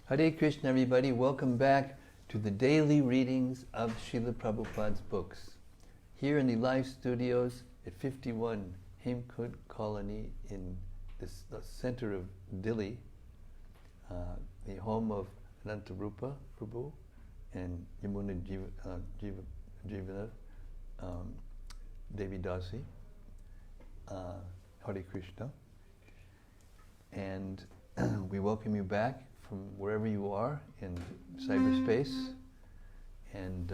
Hare Krishna, everybody. Welcome back to the daily readings of Srila Prabhupada's books. Here in the live studios at 51 Hemkund Colony in the center of Delhi, the home of Anantarupa Prabhu and Yamuna Jivana Devi Dasi, Hare Krishna. And we welcome you back from wherever you are in cyberspace, and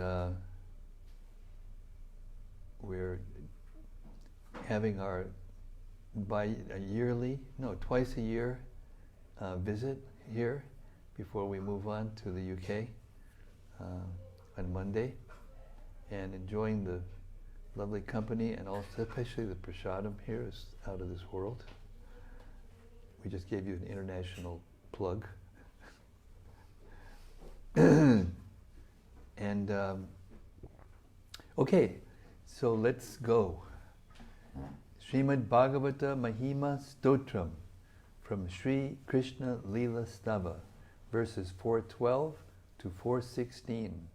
we're having our twice a year visit here before we move on to the UK on Monday, and enjoying the lovely company, and also especially the prasadam here is out of this world. We just gave you an international plug. And okay, so let's go. Srimad-Bhagavata Mahima Stotram from Sri Krishna Leela Stava, verses 412 to 416.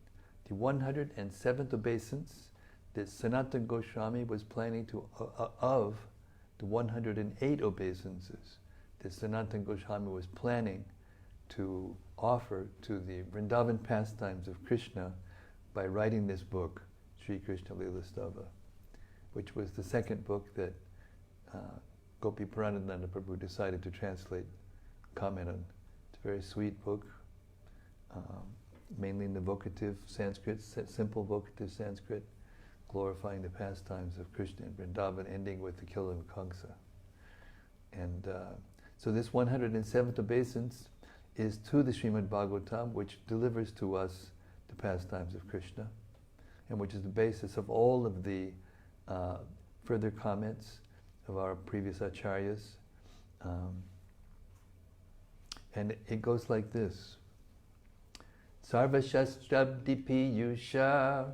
The 107th obeisance that Sanatana Goswami was planning to of the 108 obeisances that Sanatana Goswami was planning to offer to the Vrindavan pastimes of Krishna by writing this book, Sri Krishna Leela Stava, which was the second book that Gopi Paranananda Prabhu decided to translate, comment on. It's a very sweet book, mainly in the vocative Sanskrit, simple vocative Sanskrit, glorifying the pastimes of Krishna in Vrindavan, ending with the killing of Kamsa. And so this 107th obeisance is to the Srimad-Bhagavatam, which delivers to us the pastimes of Krishna, and which is the basis of all of the further comments of our previous acharyas. And it goes like this. Sarva Shastrabdi Piyusha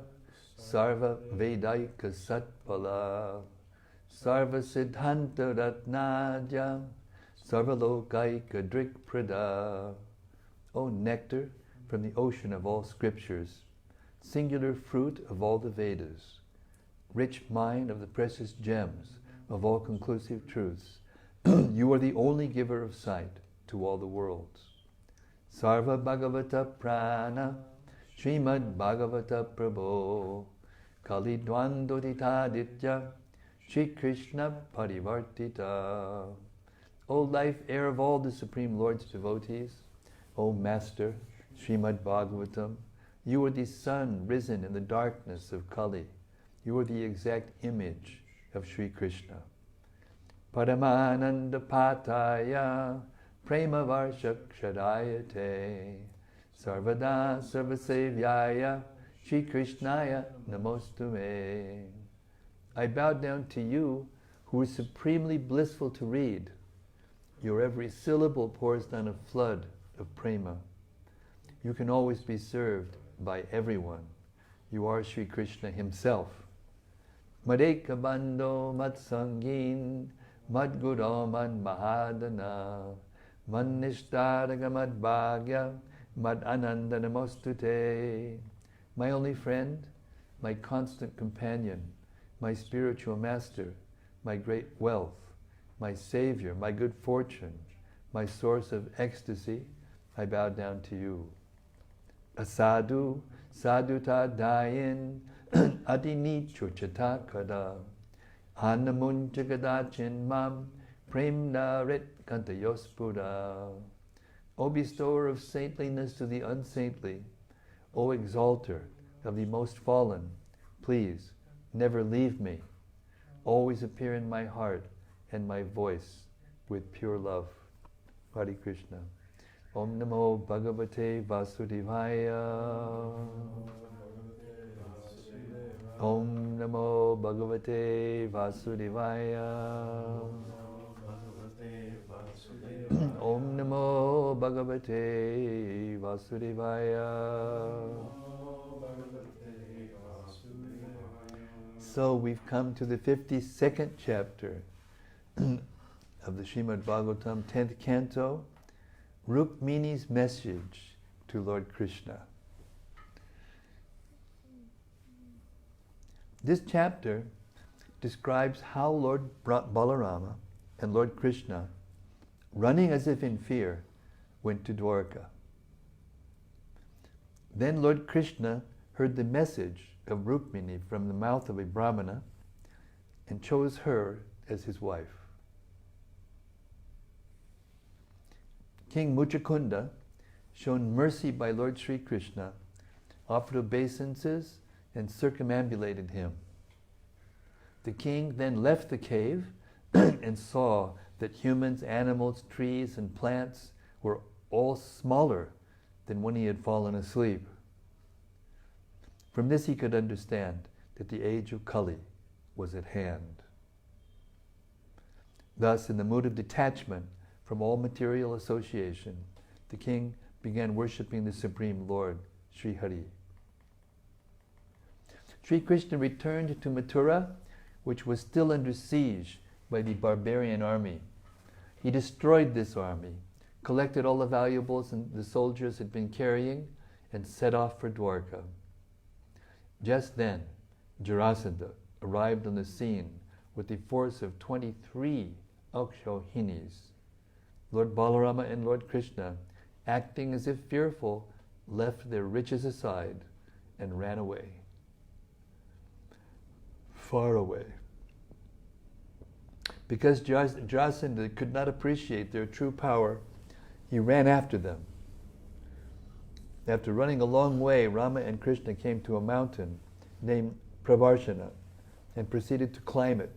Sarva Vedaika Satpala Sarva Siddhanta Ratnaja Sarvalokaika Drik Prada. O nectar from the ocean of all scriptures, singular fruit of all the Vedas, rich mine of the precious gems of all conclusive truths, you are the only giver of sight to all the worlds. Sarva Bhagavata Prana Srimad Bhagavata Prabho Kali Dvandoditaditya Shri Krishna Parivartita. O life air of all the Supreme Lord's devotees, O Master, Srimad Bhagavatam, you are the sun risen in the darkness of Kali. You are the exact image of Sri Krishna. Paramananda Pataya Prema Varshakshadayate Sarvada Sarvasevyaya Shri Krishnaya Namostume. I bow down to you, who is supremely blissful to read. Your every syllable pours down a flood of prema. You can always be served by everyone. You are Sri Krishna himself. Madeka Bando Matsangin Madguro Mad Mahadana Manishtaraga Mad Bhagya Mad Ananda Namostute. My only friend, my constant companion, my spiritual master, my great wealth, my savior, my good fortune, my source of ecstasy, I bow down to you. Asadu, saduta dayin, adini chuchata kada, anamun jagadachin mam, premna rit kantayospura. O bestower of saintliness to the unsaintly, O exalter of the most fallen, please, never leave me. Always appear in my heart and my voice with pure love. Hare Krishna. Om Namo Bhagavate Vasudevaya. Om Namo Bhagavate Vasudevaya. Om Namo Bhagavate Vasudevaya. So we've come to the 52nd chapter of the Srimad-Bhagavatam, 10th canto, Rukmini's message to Lord Krishna. This chapter describes how Lord Balarama and Lord Krishna, running as if in fear, went to Dwarka. Then Lord Krishna heard the message of Rukmini from the mouth of a Brahmana and chose her as his wife. King Muchakunda, shown mercy by Lord Sri Krishna, offered obeisances and circumambulated him. The king then left the cave and saw that humans, animals, trees, and plants were all smaller than when he had fallen asleep. From this he could understand that the age of Kali was at hand. Thus, in the mood of detachment from all material association, the king began worshipping the Supreme Lord, Sri Hari. Sri Krishna returned to Mathura, which was still under siege by the barbarian army. He destroyed this army, collected all the valuables the soldiers had been carrying, and set off for Dwarka. Just then, Jarasandha arrived on the scene with a force of 23 Akshohinis. Lord Balarama and Lord Krishna, acting as if fearful, left their riches aside and ran away. Far away. Because Jarasandha could not appreciate their true power, he ran after them. After running a long way, Rama and Krishna came to a mountain named Pravarshana and proceeded to climb it.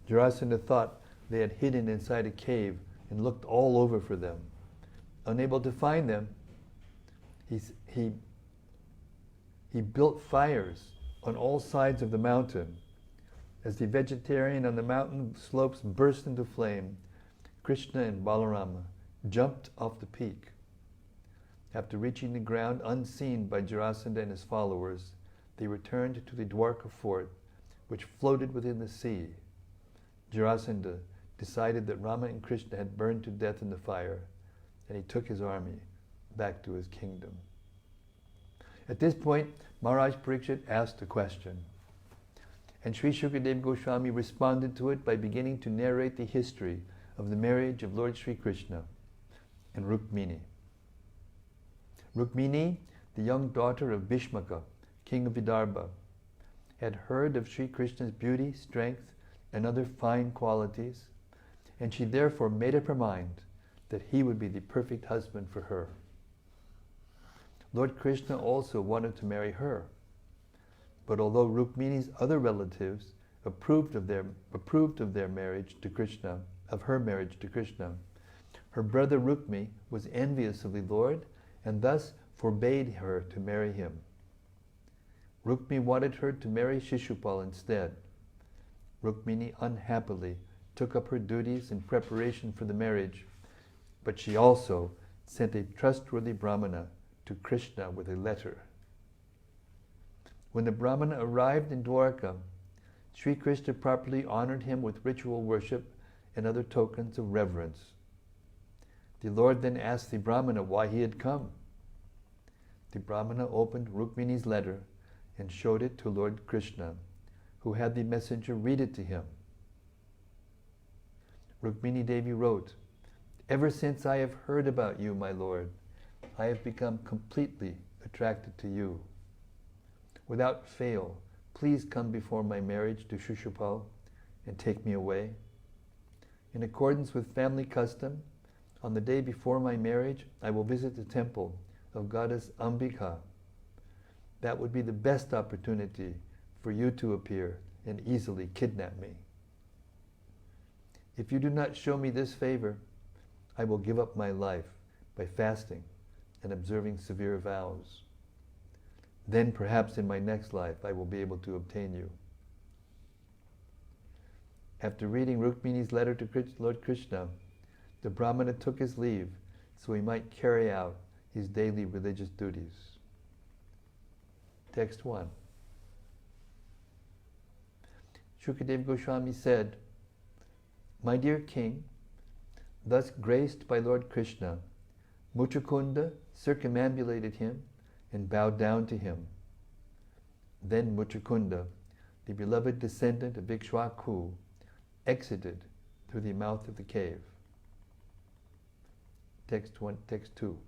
Jarasandha thought they had hidden inside a cave and looked all over for them. Unable to find them, he built fires on all sides of the mountain. As the vegetarian on the mountain slopes burst into flame, Krishna and Balarama jumped off the peak. After reaching the ground unseen by Jarasandha and his followers, they returned to the Dwarka fort, which floated within the sea. Jarasandha decided that Rama and Krishna had burned to death in the fire, and he took his army back to his kingdom. At this point, Maharaj Parikshit asked a question, and Sri Shukadev Goswami responded to it by beginning to narrate the history of the marriage of Lord Sri Krishna and Rukmini. Rukmini, the young daughter of Bhishmaka, king of Vidarbha, had heard of Sri Krishna's beauty, strength, and other fine qualities, and she therefore made up her mind that he would be the perfect husband for her. Lord Krishna also wanted to marry her, but although Rukmini's other relatives approved of their marriage to Krishna, her brother Rukmi was envious of the Lord and thus forbade her to marry him. Rukmi wanted her to marry Shishupal instead. Rukmini unhappily took up her duties in preparation for the marriage, but she also sent a trustworthy Brahmana to Krishna with a letter. When the Brahmana arrived in Dwarka, Sri Krishna properly honored him with ritual worship and other tokens of reverence. The Lord then asked the Brahmana why he had come. The Brahmana opened Rukmini's letter and showed it to Lord Krishna, who had the messenger read it to him. Rukmini Devi wrote, "Ever since I have heard about you, my Lord, I have become completely attracted to you. Without fail, please come before my marriage to Shishupal and take me away. In accordance with family custom, on the day before my marriage, I will visit the temple of goddess Ambika. That would be the best opportunity for you to appear and easily kidnap me. If you do not show me this favor, I will give up my life by fasting and observing severe vows. Then perhaps in my next life I will be able to obtain you." After reading Rukmini's letter to Lord Krishna, the Brahmana took his leave so he might carry out his daily religious duties. Text 1. Shukadev Goswami said, "My dear king, Thus graced by Lord Krishna, Muchukunda circumambulated him and bowed down to him. Then Muchukunda, the beloved descendant of Ikshvaku, exited through the mouth of the cave. Text 2.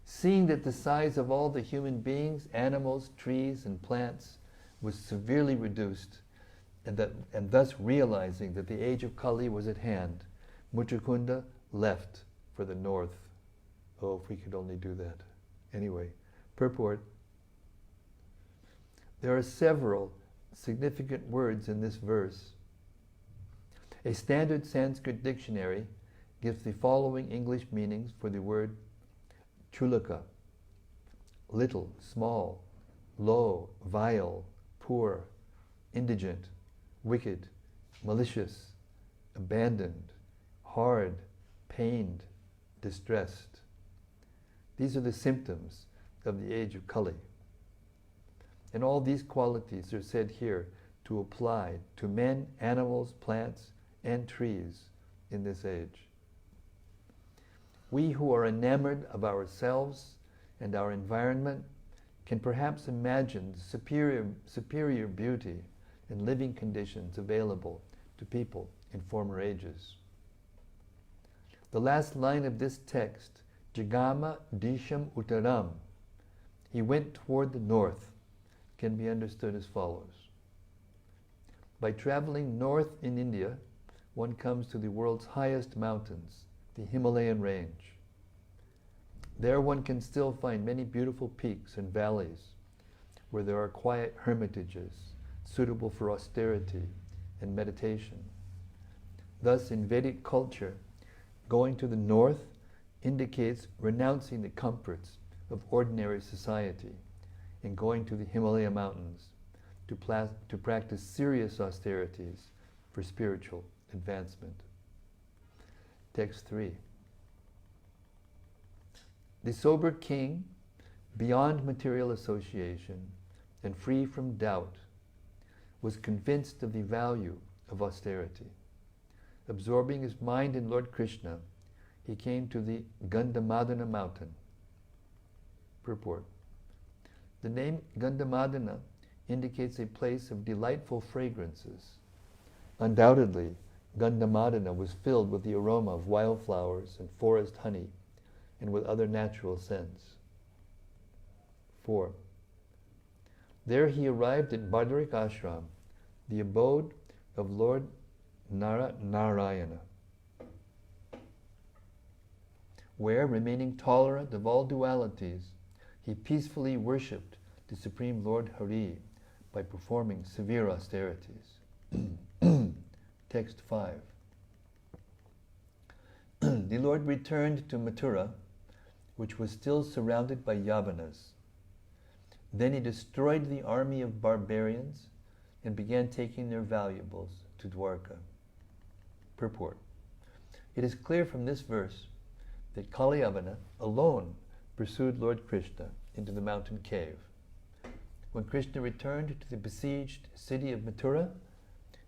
Seeing that the size of all the human beings, animals, trees, and plants was severely reduced, and thus realizing that the age of Kali was at hand, Muchukunda left for the north. Oh, if we could only do that. Anyway, purport. There are several significant words in this verse. A standard Sanskrit dictionary gives the following English meanings for the word chulaka: little, small, low, vile, poor, indigent, wicked, malicious, abandoned, hard, pained, distressed. These are the symptoms of the age of Kali. And all these qualities are said here to apply to men, animals, plants, and trees in this age. We who are enamored of ourselves and our environment can perhaps imagine the superior beauty and living conditions available to people in former ages. The last line of this text, Jagama Disham Uttaram, he went toward the north, can be understood as follows. By traveling north in India, one comes to the world's highest mountains, the Himalayan range. There one can still find many beautiful peaks and valleys where there are quiet hermitages suitable for austerity and meditation. Thus, in Vedic culture, going to the north indicates renouncing the comforts of ordinary society and going to the Himalaya mountains to practice serious austerities for spiritual advancement. Text 3. The sober king, beyond material association and free from doubt, was convinced of the value of austerity. Absorbing his mind in Lord Krishna, he came to the Gandhamadana mountain. Purport. The name Gandhamadana indicates a place of delightful fragrances. Undoubtedly, Gandhamadana was filled with the aroma of wildflowers and forest honey, and with other natural scents. 4. There he arrived at Badarik Ashram, the abode of Lord Narayana, where, remaining tolerant of all dualities, he peacefully worshipped the Supreme Lord Hari by performing severe austerities. Text 5. The Lord returned to Mathura, which was still surrounded by Yavanas. Then he destroyed the army of barbarians and began taking their valuables to Dwarka. Purport. It is clear from this verse that Kalyavana alone pursued Lord Krishna into the mountain cave. When Krishna returned to the besieged city of Mathura,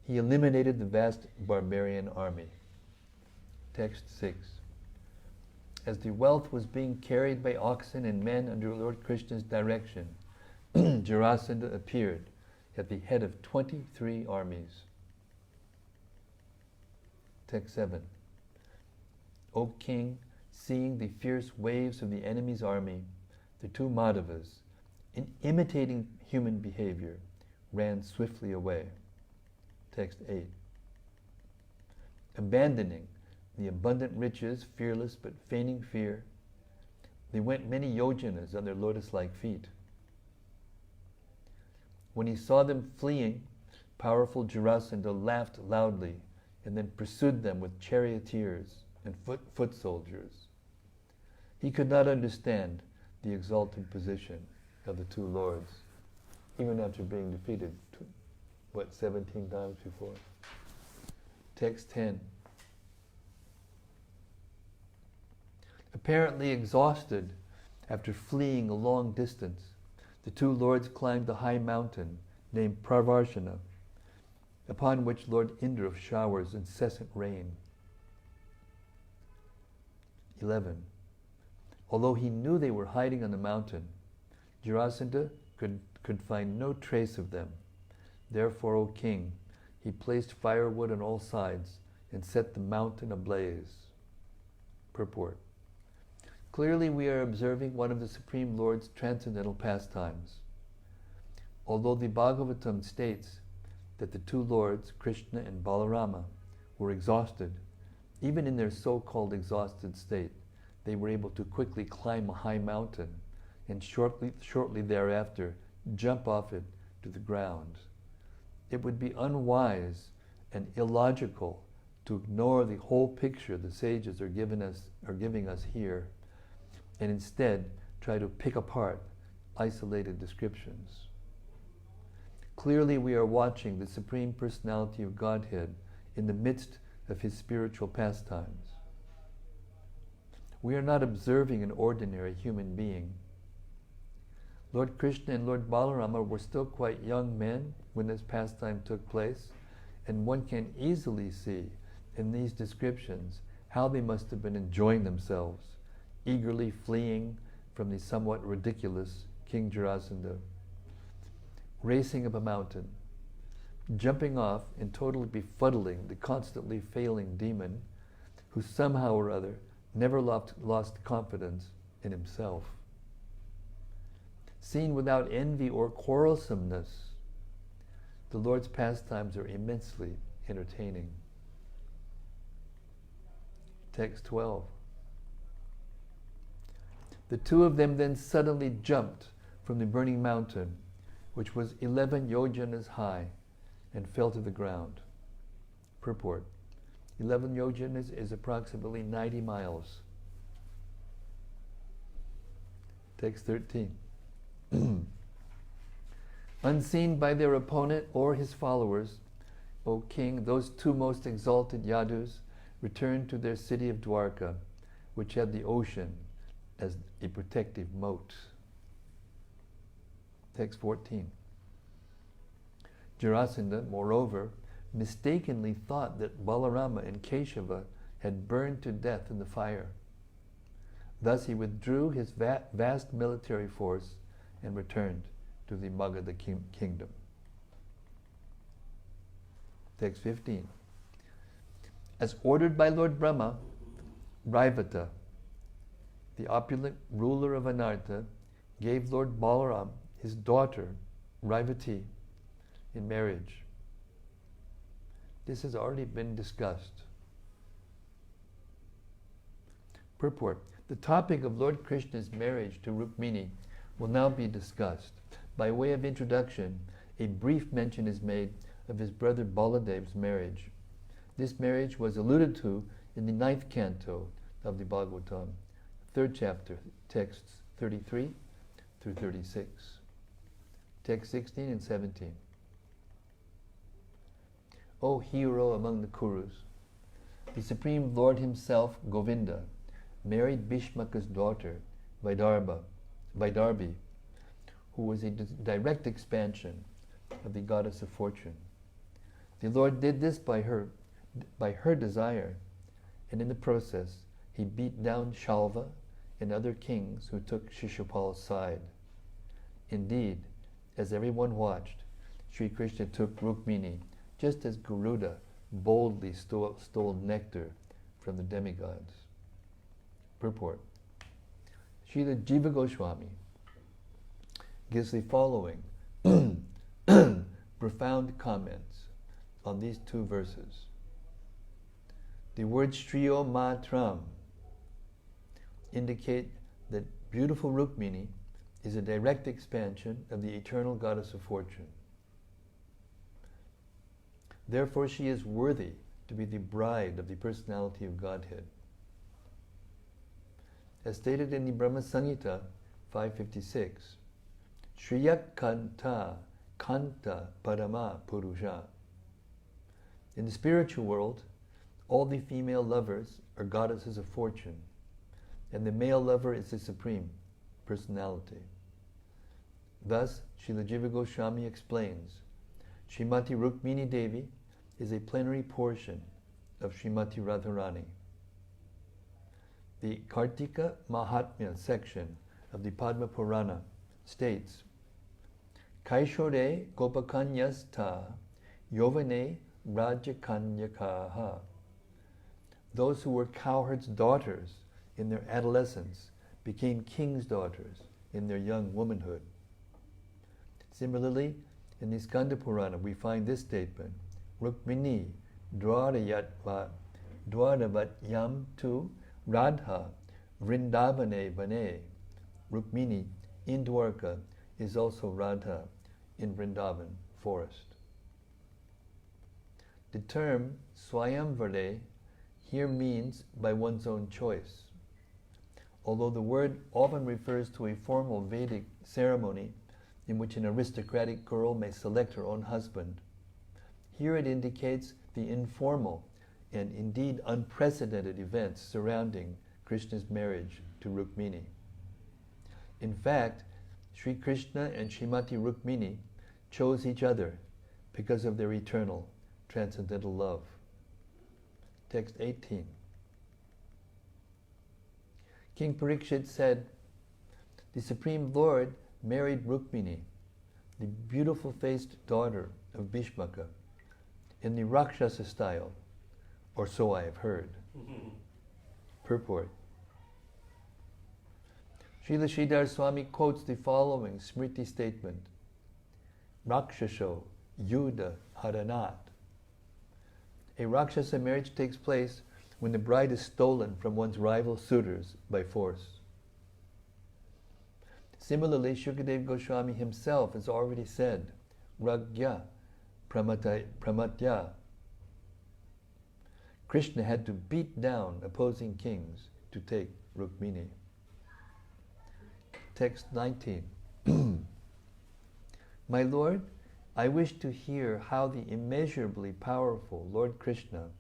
he eliminated the vast barbarian army. Text 6. As the wealth was being carried by oxen and men under Lord Krishna's direction, Jarasandha appeared at the head of 23 armies. Text 7. O king, seeing the fierce waves of the enemy's army, the two Madhavas, in imitating human behavior, ran swiftly away. Text 8. Abandoning the abundant riches, fearless but feigning fear, they went many yojanas on their lotus-like feet. When he saw them fleeing, powerful Jarasandha laughed loudly and then pursued them with charioteers and foot soldiers. He could not understand the exalted position of the two lords, even after being defeated, 17 times before. Text 10. Apparently exhausted after fleeing a long distance, the two lords climbed the high mountain named Pravarshana, upon which Lord Indra showers incessant rain. 11. Although he knew they were hiding on the mountain, Jarasandha could find no trace of them. Therefore, O king, he placed firewood on all sides and set the mountain ablaze. Purport. Clearly we are observing one of the Supreme Lord's transcendental pastimes. Although the Bhagavatam states that the two lords, Krishna and Balarama, were exhausted, even in their so-called exhausted state, they were able to quickly climb a high mountain and shortly thereafter jump off it to the ground. It would be unwise and illogical to ignore the whole picture the sages are giving us here, and instead try to pick apart isolated descriptions. Clearly we are watching the Supreme Personality of Godhead in the midst of his spiritual pastimes. We are not observing an ordinary human being. Lord Krishna and Lord Balarama were still quite young men when this pastime took place, and one can easily see in these descriptions how they must have been enjoying themselves, eagerly fleeing from the somewhat ridiculous King Jarasandha, racing up a mountain, jumping off and totally befuddling the constantly failing demon who somehow or other never lost confidence in himself. Seen without envy or quarrelsomeness, the Lord's pastimes are immensely entertaining. Text 12. The two of them then suddenly jumped from the burning mountain, which was 11 yojanas high, and fell to the ground. Purport. 11 yojanas is approximately 90 miles. Text 13. Unseen by their opponent or his followers, O king, those two most exalted Yadus returned to their city of Dwarka, which had the ocean as a protective moat. Text 14. Jarasandha, moreover, mistakenly thought that Balarama and Keshava had burned to death in the fire. Thus he withdrew his vast military force and returned to the Magadha kingdom. Text 15. As ordered by Lord Brahma, Raivata, the opulent ruler of Anartha, gave Lord Balaram his daughter, Raivati, in marriage. This has already been discussed. Purport. The topic of Lord Krishna's marriage to Rukmini will now be discussed. By way of introduction, a brief mention is made of his brother Baladev's marriage. This marriage was alluded to in the 9th canto of the Bhagavatam, 3rd chapter, texts 33 through 36. Text 16 and 17. O hero among the Kurus, the Supreme Lord himself, Govinda, married Bhishmaka's daughter, Vaidarbi, who was a direct expansion of the goddess of fortune. The Lord did this by her desire, and in the process he beat down Shalva and other kings who took Shishupal's side. Indeed, as everyone watched, Sri Krishna took Rukmini just as Garuda boldly stole nectar from the demigods. Purport. Srila Jiva Goswami gives the following profound comments on these two verses. The words Shriyo Matram indicate that beautiful Rukmini is a direct expansion of the eternal goddess of fortune. Therefore, she is worthy to be the bride of the personality of Godhead. As stated in the Brahma Samhita 556, Shriyak Kanta Kanta Parama Purusha. In the spiritual world, all the female lovers are goddesses of fortune, and the male lover is the supreme personality. Thus, Srila Jiva Goswami explains, Srimati Rukmini Devi is a plenary portion of Srimati Radharani. The Kartika Mahatmya section of the Padma Purana states, Kaishore Gopakanyastha Yovane Rajakanyakaha. Those who were cowherds' daughters in their adolescence became kings' daughters in their young womanhood. Similarly, in the Skanda Purana, we find this statement, Rukmini Dwaravat Yam tu Radha Vrindavane Vane. Rukmini in Dwarka is also Radha in Vrindavan forest. The term Swayamvare here means by one's own choice. Although the word often refers to a formal Vedic ceremony in which an aristocratic girl may select her own husband, here it indicates the informal and indeed unprecedented events surrounding Krishna's marriage to Rukmini. In fact, Sri Krishna and Srimati Rukmini chose each other because of their eternal, transcendental love. Text 18. King Parikshit said, the Supreme Lord married Rukmini, the beautiful-faced daughter of Bhishmaka, in the Rakshasa style, or so I have heard. Purport. Srila Sridhar Swami quotes the following Smriti statement, Rakshasho Yuddha Haranat. A Rakshasa marriage takes place when the bride is stolen from one's rival suitors by force. Similarly, Shukadev Goswami himself has already said, Ragya Pramatya. Krishna had to beat down opposing kings to take Rukmini. Text 19. My Lord, I wish to hear how the immeasurably powerful Lord Krishna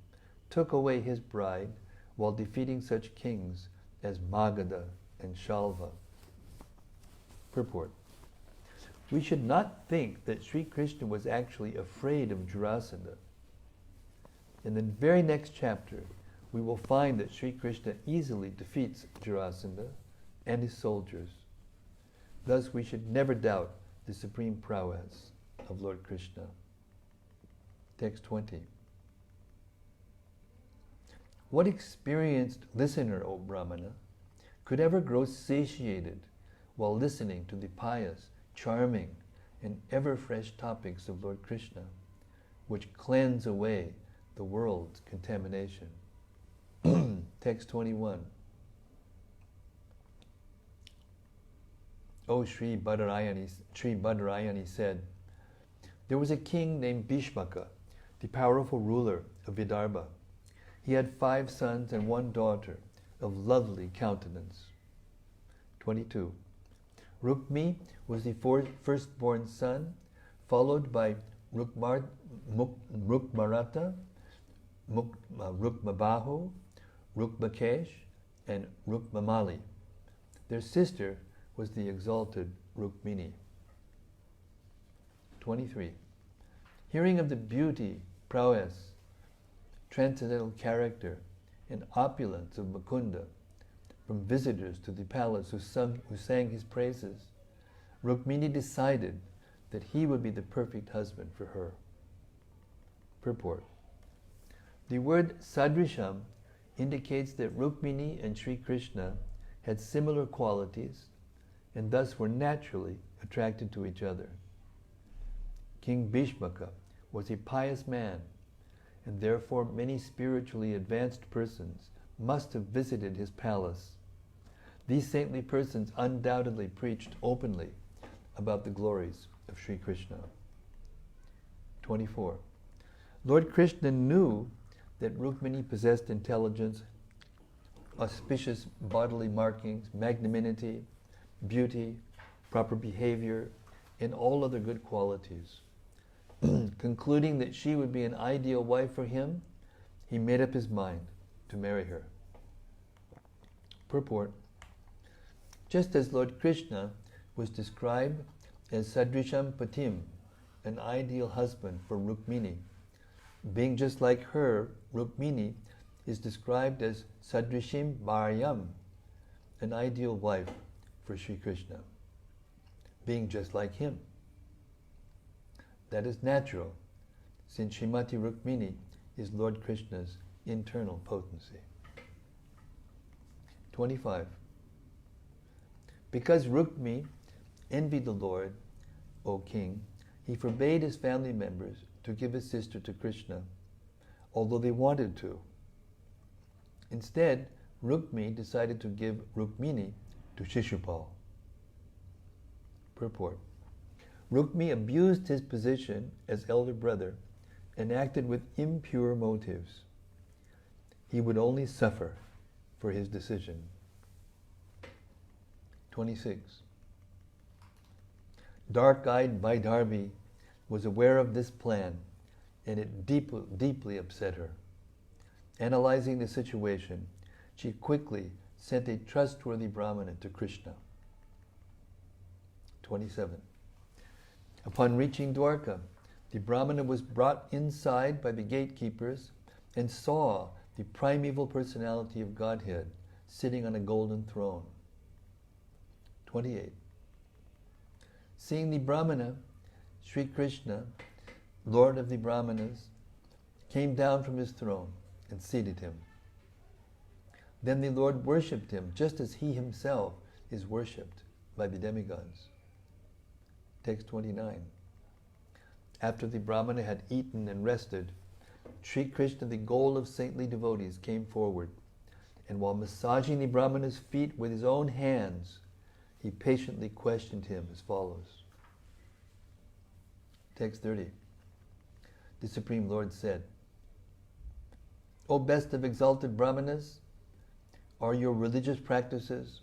took away his bride while defeating such kings as Magadha and Shalva. Purport. We should not think that Sri Krishna was actually afraid of Jarasandha. In the very next chapter, we will find that Sri Krishna easily defeats Jarasandha and his soldiers. Thus, we should never doubt the supreme prowess of Lord Krishna. Text 20. What experienced listener, O Brahmana, could ever grow satiated while listening to the pious, charming, and ever-fresh topics of Lord Krishna, which cleanse away the world's contamination? Text 21. O Sri Badarayani said, there was a king named Bhishmaka, the powerful ruler of Vidarbha. He had 5 sons and 1 daughter of lovely countenance. 22. Rukmi was the firstborn son, followed by Rukmarata, Rukmabahu, Rukmakesh, and Rukmamali. Their sister was the exalted Rukmini. 23. Hearing of the beauty, prowess, transcendental character, and opulence of Mukunda from visitors to the palace who sang his praises, Rukmini decided that he would be the perfect husband for her. Purport. The word sadrisham indicates that Rukmini and Sri Krishna had similar qualities and thus were naturally attracted to each other. King Bhishmaka was a pious man, and therefore many spiritually advanced persons must have visited his palace. These saintly persons undoubtedly preached openly about the glories of Sri Krishna. 24. Lord Krishna knew that Rukmini possessed intelligence, auspicious bodily markings, magnanimity, beauty, proper behavior, and all other good qualities. Concluding that she would be an ideal wife for him, he made up his mind to marry her. Purport. Just as Lord Krishna was described as Sadrisham Patim, an ideal husband for Rukmini, being just like her, Rukmini is described as Sadrishim Bharyam, an ideal wife for Sri Krishna, being just like him. That is natural, since Srimati Rukmini is Lord Krishna's internal potency. 25. Because Rukmini envied the Lord, O king, he forbade his family members to give his sister to Krishna, although they wanted to. Instead, Rukmini decided to give Rukmini to Shishupal. Purport. Rukmini abused his position as elder brother and acted with impure motives. He would only suffer for his decision. 26. Dark-eyed Vaidarbhi was aware of this plan, and it deeply upset her. Analyzing the situation, she quickly sent a trustworthy Brahmana to Krishna. 27. Upon reaching Dwarka, the Brahmana was brought inside by the gatekeepers and saw the primeval personality of Godhead sitting on a golden throne. 28. Seeing the Brahmana, Sri Krishna, Lord of the Brahmanas, came down from his throne and seated him. Then the Lord worshipped him just as he himself is worshipped by the demigods. Text 29. After the Brahmana had eaten and rested, Sri Krishna, the goal of saintly devotees, came forward, and while massaging the Brahmana's feet with his own hands, he patiently questioned him as follows. Text 30. The Supreme Lord said, O best of exalted Brahmanas, are your religious practices,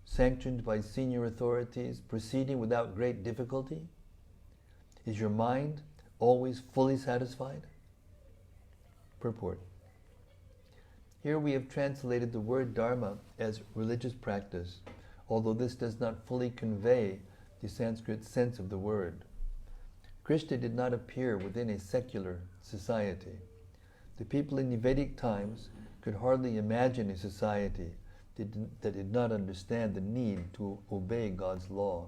sanctioned by senior authorities, proceeding without great difficulty? Is your mind always fully satisfied? Purport. Here we have translated the word dharma as religious practice, although this does not fully convey the Sanskrit sense of the word. Krishna did not appear within a secular society. The people in the Vedic times could hardly imagine a society that did not understand the need to obey God's law.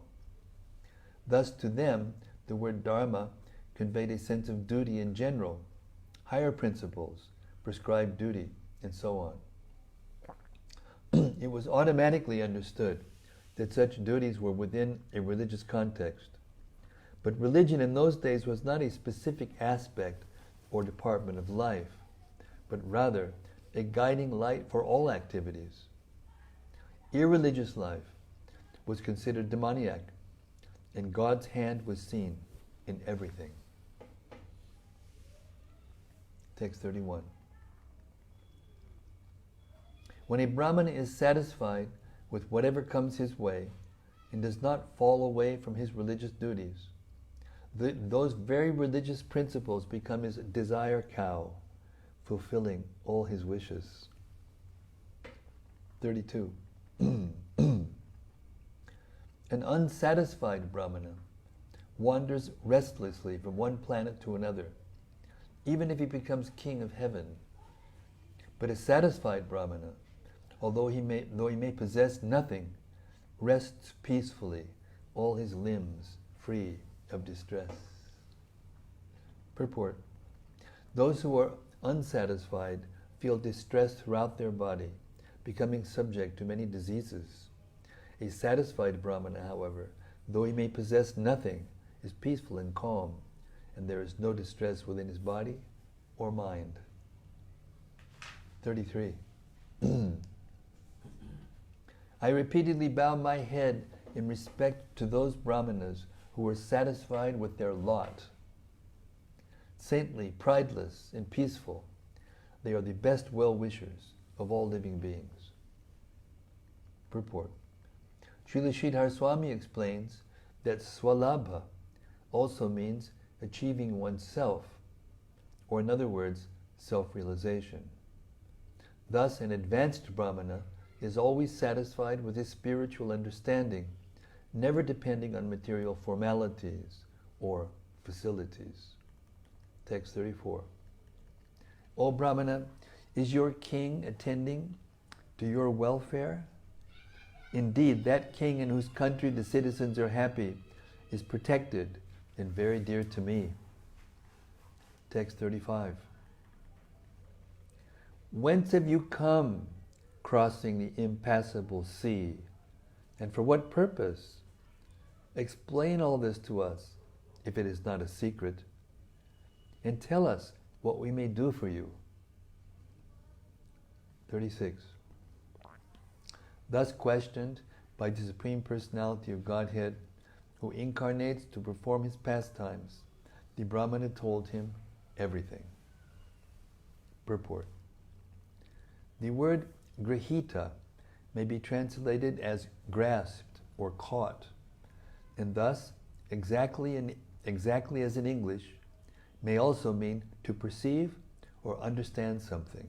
Thus, to them, the word dharma conveyed a sense of duty in general, higher principles, prescribed duty, and so on. It was automatically understood that such duties were within a religious context. But religion in those days was not a specific aspect or department of life, but rather a guiding light for all activities. Irreligious life was considered demoniac, and God's hand was seen in everything. Text 31. When a Brahmana is satisfied with whatever comes his way and does not fall away from his religious duties, those very religious principles become his desire cow, fulfilling all his wishes. 32. An unsatisfied Brahmana wanders restlessly from one planet to another, even if he becomes king of heaven. But a satisfied Brahmana, though he may possess nothing, rests peacefully, all his limbs free of distress. Purport. Those who are unsatisfied feel distress throughout their body, becoming subject to many diseases. A satisfied Brahmana, however, though he may possess nothing, is peaceful and calm, and there is no distress within his body or mind. 33. I repeatedly bow my head in respect to those Brahmanas who were satisfied with their lot. Saintly, prideless, and peaceful, they are the best well-wishers of all living beings. Purport. Srila Sridhar Swami explains that swalabha also means achieving oneself, or in other words, self-realization. Thus, an advanced Brahmana is always satisfied with his spiritual understanding, never depending on material formalities or facilities. Text 34. O Brahmana, Is your king attending to your welfare? Indeed, that king in whose country the citizens are happy is protected and very dear to me. Text 35. Whence have you come, crossing the impassable sea? And for what purpose? Explain all this to us, if it is not a secret, and tell us what we may do for you. 36. Thus questioned by the Supreme Personality of Godhead, who incarnates to perform his pastimes, the Brahmana told him everything. Purport. The word grihita may be translated as grasped or caught, and thus, exactly as in English, may also mean to perceive or understand something.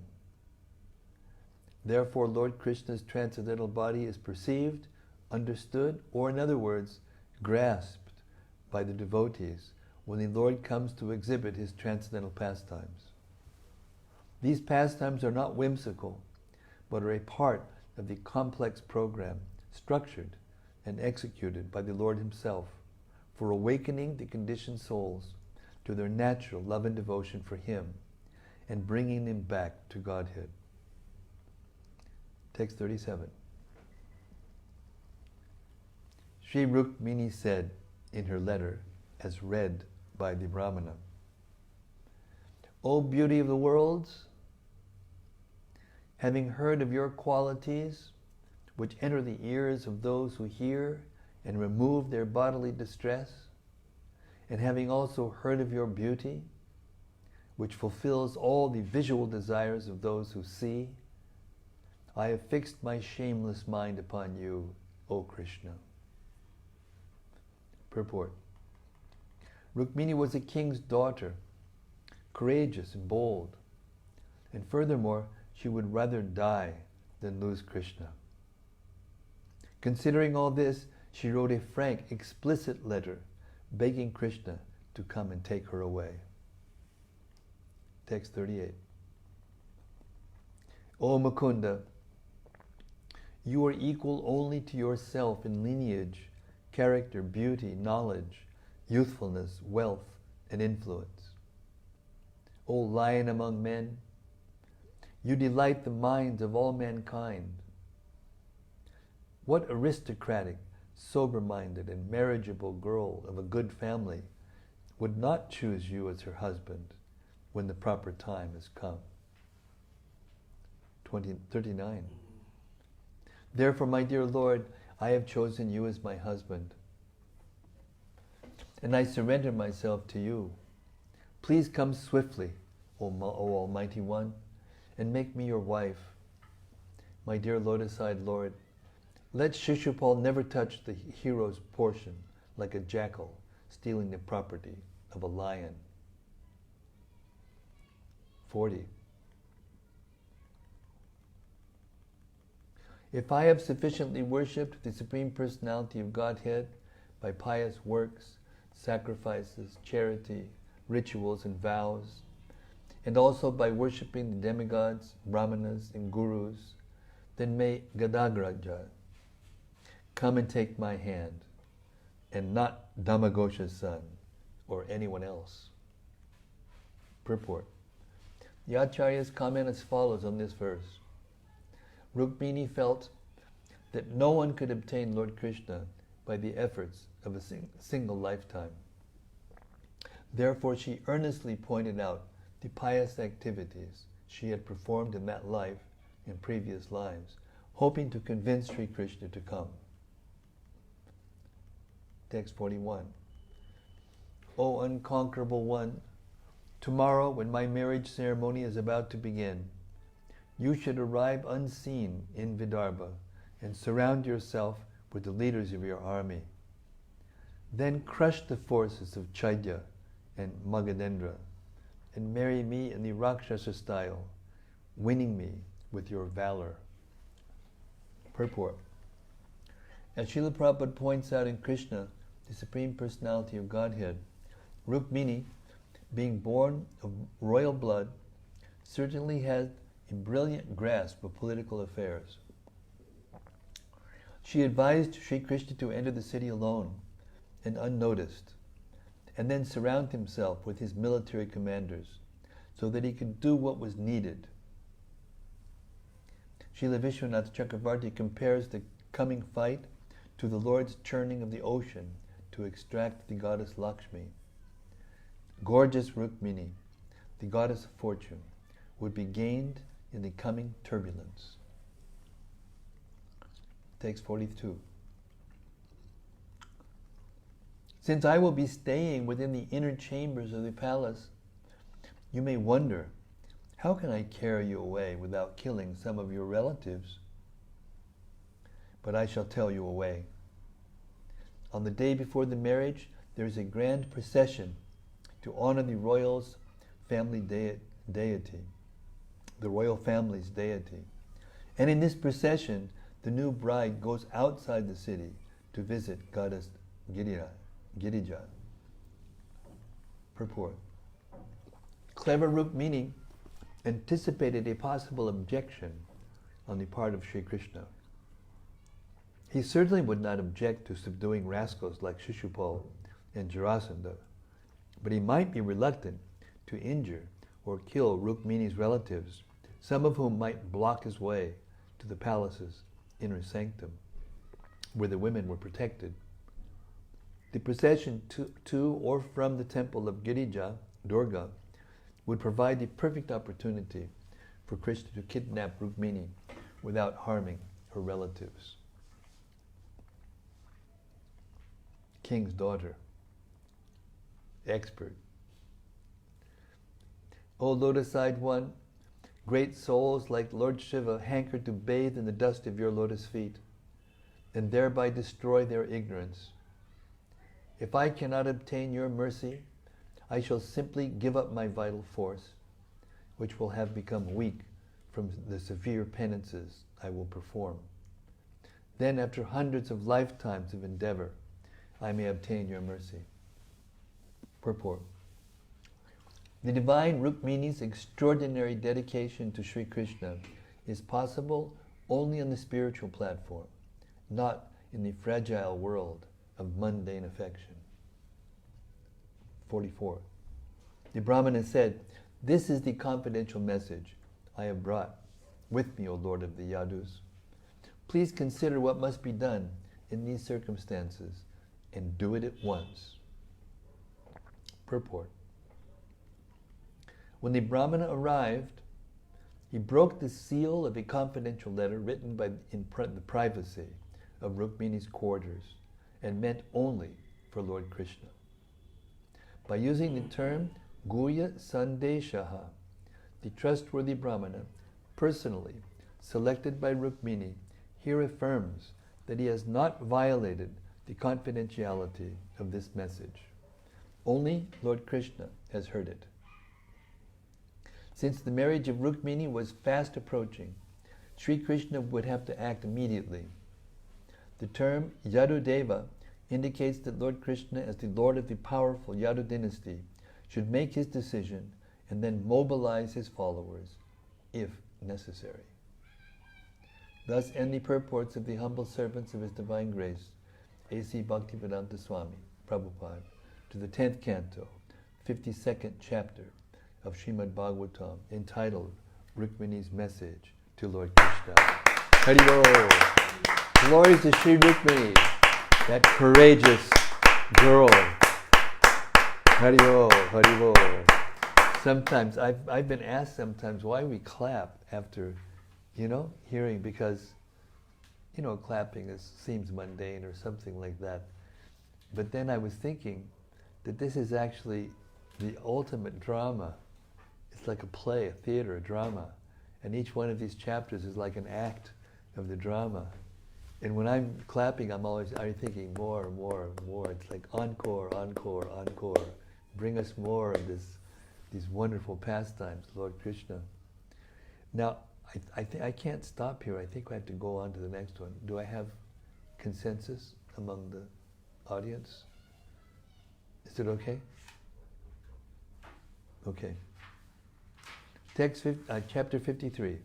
Therefore, Lord Krishna's transcendental body is perceived, understood, or in other words, grasped by the devotees when the Lord comes to exhibit his transcendental pastimes. These pastimes are not whimsical, but are a part of the complex program structured and executed by the Lord himself for awakening the conditioned souls to their natural love and devotion for him and bringing them back to Godhead. Text 37. Sri Rukmini said in her letter, as read by the Brahmana, O beauty of the worlds, having heard of your qualities, which enter the ears of those who hear and remove their bodily distress, and having also heard of your beauty, which fulfills all the visual desires of those who see, I have fixed my shameless mind upon you, O Krishna. Purport. Rukmini was a king's daughter, courageous and bold, and furthermore, she would rather die than lose Krishna. Considering all this, she wrote a frank, explicit letter begging Krishna to come and take her away. Text 38. O Mukunda, you are equal only to yourself in lineage, character, beauty, knowledge, youthfulness, wealth, and influence. O Lion among men, you delight the minds of all mankind. What aristocratic, sober-minded, and marriageable girl of a good family would not choose you as her husband when the proper time has come? 39. Therefore, my dear Lord, I have chosen you as my husband, and I surrender myself to you. Please come swiftly, O Almighty One, and make me your wife. My dear lotus-eyed Lord, let Shishupal never touch the hero's portion like a jackal stealing the property of a lion. 40. If I have sufficiently worshipped the Supreme Personality of Godhead by pious works, sacrifices, charity, rituals, and vows, and also by worshipping the demigods, brahmanas, and gurus, then may Gadagraja come and take my hand, and not Dhammaghosha's son, or anyone else. Purport. The Acharyas comment as follows on this verse. Rukmini felt that no one could obtain Lord Krishna by the efforts of a single lifetime. Therefore, she earnestly pointed out the pious activities she had performed in that life and previous lives, hoping to convince Sri Krishna to come. Text 41. O unconquerable one, tomorrow when my marriage ceremony is about to begin, you should arrive unseen in Vidarbha and surround yourself with the leaders of your army. Then crush the forces of Chaitya and Magadendra and marry me in the Rakshasa style, winning me with your valor. Purport. As Srila Prabhupada points out in Krishna, the Supreme Personality of Godhead, Rukmini, being born of royal blood, certainly had in brilliant grasp of political affairs. She advised Sri Krishna to enter the city alone and unnoticed, and then surround himself with his military commanders so that he could do what was needed. Srila Vishwanath Chakravarti compares the coming fight to the Lord's churning of the ocean to extract the goddess Lakshmi. Gorgeous Rukmini, the goddess of fortune, would be gained in the coming turbulence. Text 42. Since I will be staying within the inner chambers of the palace, you may wonder, how can I carry you away without killing some of your relatives? But I shall tell you a way. On the day before the marriage, there is a grand procession to honor the royal's family deity, the royal family's deity. And in this procession, the new bride goes outside the city to visit goddess Girija. Purport. Clever Rukmini anticipated a possible objection on the part of Sri Krishna. He certainly would not object to subduing rascals like Shishupal and Jarasandha, but he might be reluctant to injure or kill Rukmini's relatives, some of whom might block his way to the palace's inner sanctum, where the women were protected. The procession to or from the temple of Girija, Durga, would provide the perfect opportunity for Krishna to kidnap Rukmini without harming her relatives. King's daughter, expert. O lotus-eyed one, great souls like Lord Shiva hanker to bathe in the dust of your lotus feet and thereby destroy their ignorance. If I cannot obtain your mercy, I shall simply give up my vital force, which will have become weak from the severe penances I will perform. Then, after hundreds of lifetimes of endeavor, I may obtain your mercy. Purport. The divine Rukmini's extraordinary dedication to Sri Krishna is possible only on the spiritual platform, not in the fragile world of mundane affection. 44. The Brahmana said, "This is the confidential message I have brought with me, O Lord of the Yadus. Please consider what must be done in these circumstances and do it at once." Purport. When the Brahmana arrived, he broke the seal of a confidential letter written in the privacy of Rukmini's quarters and meant only for Lord Krishna. By using the term Guya Sandeshaha, the trustworthy Brahmana, personally selected by Rukmini, here affirms that he has not violated the confidentiality of this message. Only Lord Krishna has heard it. Since the marriage of Rukmini was fast approaching, Sri Krishna would have to act immediately. The term Yadudeva indicates that Lord Krishna, as the Lord of the powerful Yadu dynasty, should make his decision and then mobilize his followers, if necessary. Thus end the purports of the humble servants of His Divine Grace, A.C. Bhaktivedanta Swami, Prabhupada, to the 10th canto, 52nd chapter of Srimad-Bhagavatam, entitled Rukmini's Message to Lord Krishna. Hari Bol. Glories to Sri Rukmini, that courageous girl. Hari Bol, Hari Bol. Sometimes, I've been asked sometimes why we clap after, hearing, because, clapping seems mundane or something like that. But then I was thinking that this is actually the ultimate drama. It's like a play, a theater, a drama. And each one of these chapters is like an act of the drama. And when I'm clapping, I'm thinking more and more and more. It's like encore, encore, encore. Bring us more of these wonderful pastimes, Lord Krishna. Now, I can't stop here. I think I have to go on to the next one. Do I have consensus among the audience? Is it okay? Okay. Chapter 53.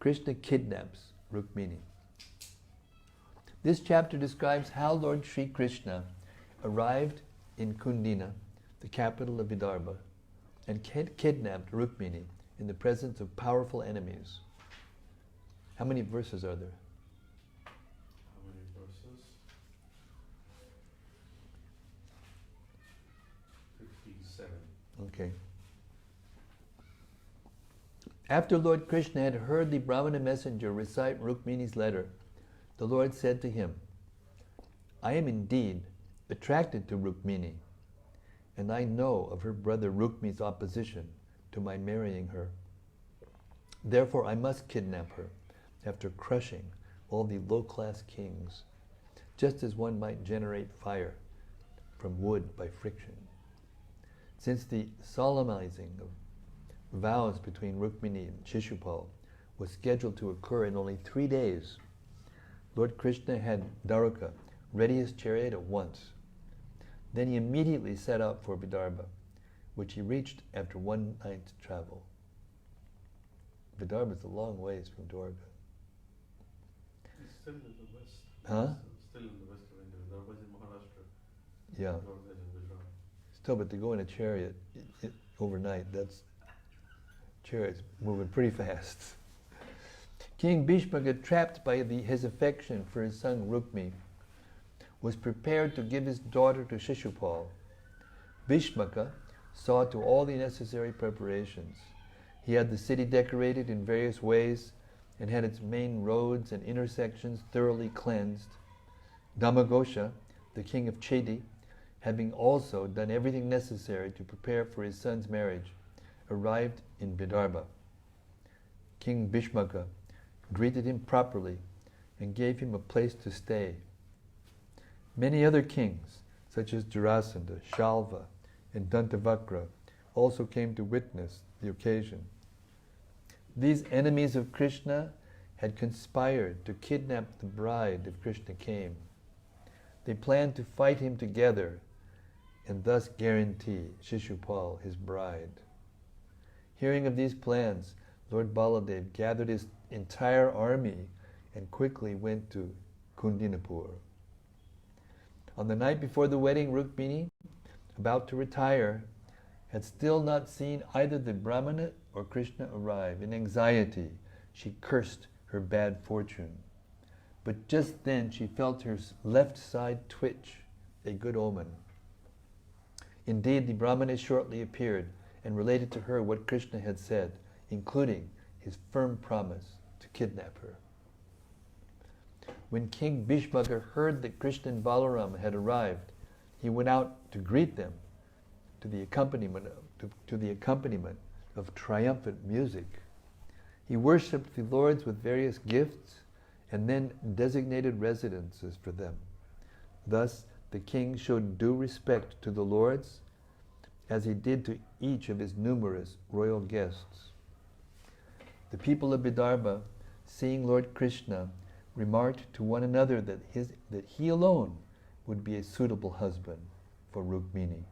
Krishna kidnaps Rukmini. This chapter describes how Lord Sri Krishna arrived in Kundina, the capital of Vidarbha, and kidnapped Rukmini in the presence of powerful enemies. How many verses are there? How many verses? 57. Okay. After Lord Krishna had heard the Brahmana messenger recite Rukmini's letter, the Lord said to him, I am indeed attracted to Rukmini, and I know of her brother Rukmi's opposition to my marrying her. Therefore I must kidnap her after crushing all the low-class kings, just as one might generate fire from wood by friction. Since the solemnizing of vows between Rukmini and Shishupal was scheduled to occur in only 3 days, Lord Krishna had Daruka ready his chariot at once. Then he immediately set out for Vidarbha, which he reached after one night's travel. Vidarbha is a long ways from Dwarka. It's still in the west. Huh? Still in the west of India. Vidarbha is in Maharashtra. Yeah. Dwarka is in Gujarat. Still, but to go in a chariot overnight, that's chariots moving pretty fast. King Bhishmaka, trapped by his affection for his son Rukmi, was prepared to give his daughter to Shishupal. Bhishmaka saw to all the necessary preparations. He had the city decorated in various ways and had its main roads and intersections thoroughly cleansed. Damagosha, the king of Chedi, having also done everything necessary to prepare for his son's marriage, arrived in Vidarbha. King Bhishmaka greeted him properly and gave him a place to stay. Many other kings, such as Jarasandha, Shalva, and Dantavakra, also came to witness the occasion. These enemies of Krishna had conspired to kidnap the bride if Krishna came. They planned to fight him together and thus guarantee Shishupal his bride. Hearing of these plans, Lord Baladev gathered his entire army and quickly went to Kundinapur. On the night before the wedding, Rukmini, about to retire, had still not seen either the Brahmana or Krishna arrive. In anxiety, she cursed her bad fortune. But just then she felt her left side twitch, a good omen. Indeed, the Brahmana shortly appeared and related to her what Krishna had said, including his firm promise to kidnap her. When King Bhishmaka heard that Krishna and Balaram had arrived, he went out to greet them to the accompaniment of triumphant music. He worshipped the lords with various gifts and then designated residences for them. Thus, the king showed due respect to the lords as he did to each of his numerous royal guests. The people of Vidarbha, seeing Lord Krishna, remarked to one another that he alone would be a suitable husband for Rukmini.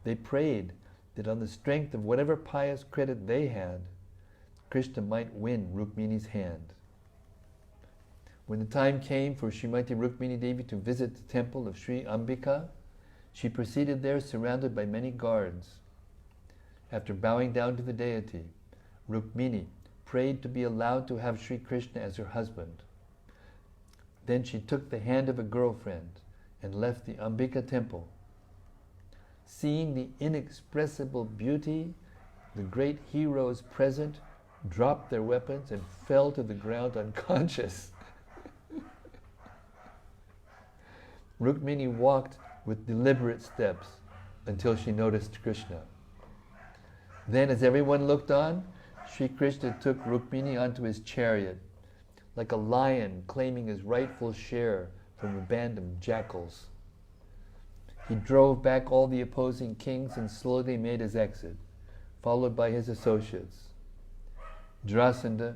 They prayed that on the strength of whatever pious credit they had, Krishna might win Rukmini's hand. When the time came for Srimati Rukmini Devi to visit the temple of Sri Ambika, she proceeded there surrounded by many guards. After bowing down to the deity, Rukmini prayed to be allowed to have Sri Krishna as her husband. Then she took the hand of a girlfriend and left the Ambika temple. Seeing the inexpressible beauty, the great heroes present dropped their weapons and fell to the ground unconscious. Rukmini walked with deliberate steps until she noticed Krishna. Then, as everyone looked on, Sri Krishna took Rukmini onto his chariot, like a lion claiming his rightful share from a band of jackals. He drove back all the opposing kings and slowly made his exit, followed by his associates. Jarasandha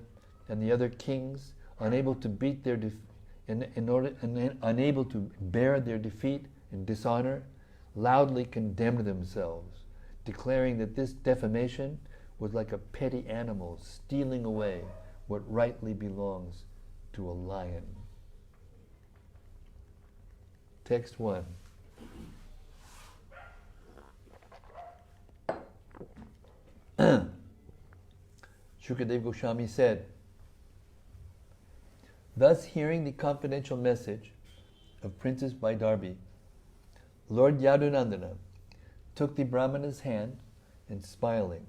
and the other kings, unable to unable to bear their defeat and dishonor, loudly condemned themselves, declaring that this defamation was like a petty animal stealing away what rightly belongs to a lion. Text 1. Shukadeva Goswami said, thus hearing the confidential message of Princess Vaidarbhi, Lord Yadunandana took the Brahmana's hand and smiling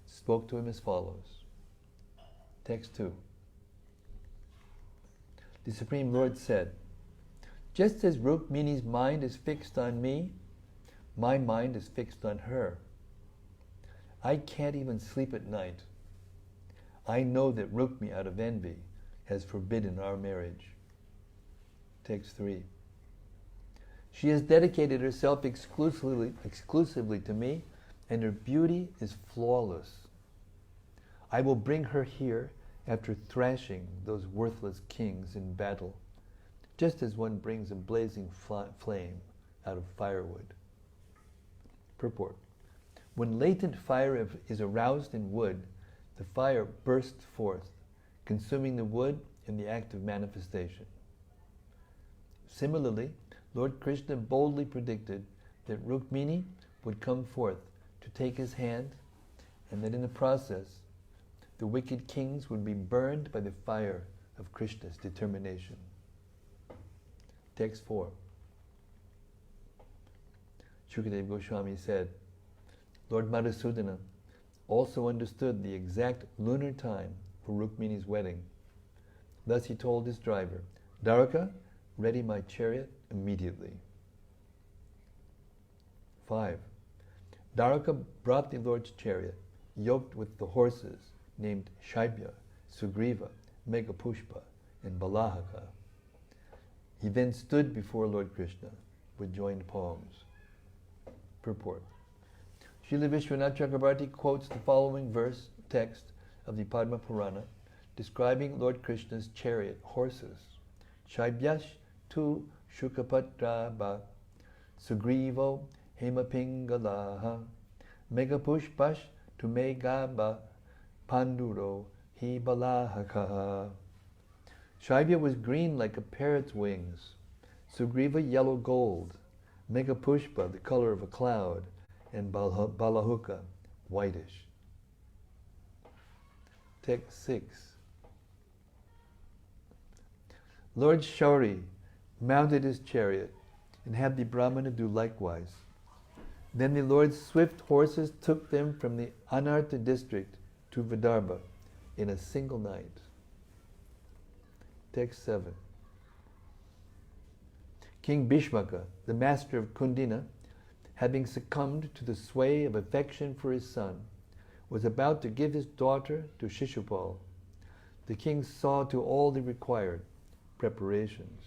spoke to him as follows. Text 2. The Supreme Lord said, just as Rukmini's mind is fixed on me, my mind is fixed on her. I can't even sleep at night. I know that Rukmini, out of envy, has forbidden our marriage. Text 3. She has dedicated herself exclusively to me, and her beauty is flawless. I will bring her here after thrashing those worthless kings in battle, just as one brings a blazing flame out of firewood. Purport. When latent fire is aroused in wood, the fire bursts forth, consuming the wood in the act of manifestation. Similarly, Lord Krishna boldly predicted that Rukmini would come forth to take his hand, and that in the process, the wicked kings would be burned by the fire of Krishna's determination. Text 4. Shukadeva Goswami said, Lord Madhusudana also understood the exact lunar time for Rukmini's wedding. Thus he told his driver, Dwaraka, ready my chariot immediately. 5. Dwaraka brought the Lord's chariot, yoked with the horses named Shaibya, Sugriva, Meghapushpa, and Balahaka. He then stood before Lord Krishna with joined palms. Purport. Srila Vishwanath Chakrabarti quotes the following verse text of the Padma Purana describing Lord Krishna's chariot horses. Shaibyash tu Shukapatraba Sugrivo Hemapingalaha Meghapushpash tu Meghaba Panduro Hi Balahaka. Shaibya was green like a parrot's wings, Sugriva yellow gold, Meghapushpa the color of a cloud, and Balahuka whitish. Text 6. Lord Shauri mounted his chariot and had the Brahmana do likewise. Then the Lord's swift horses took them from the Anartha district to Vidarbha in a single night. Text 7. King Bhishmaka, the master of Kundina, having succumbed to the sway of affection for his son, was about to give his daughter to Shishupal. The king saw to all the required preparations.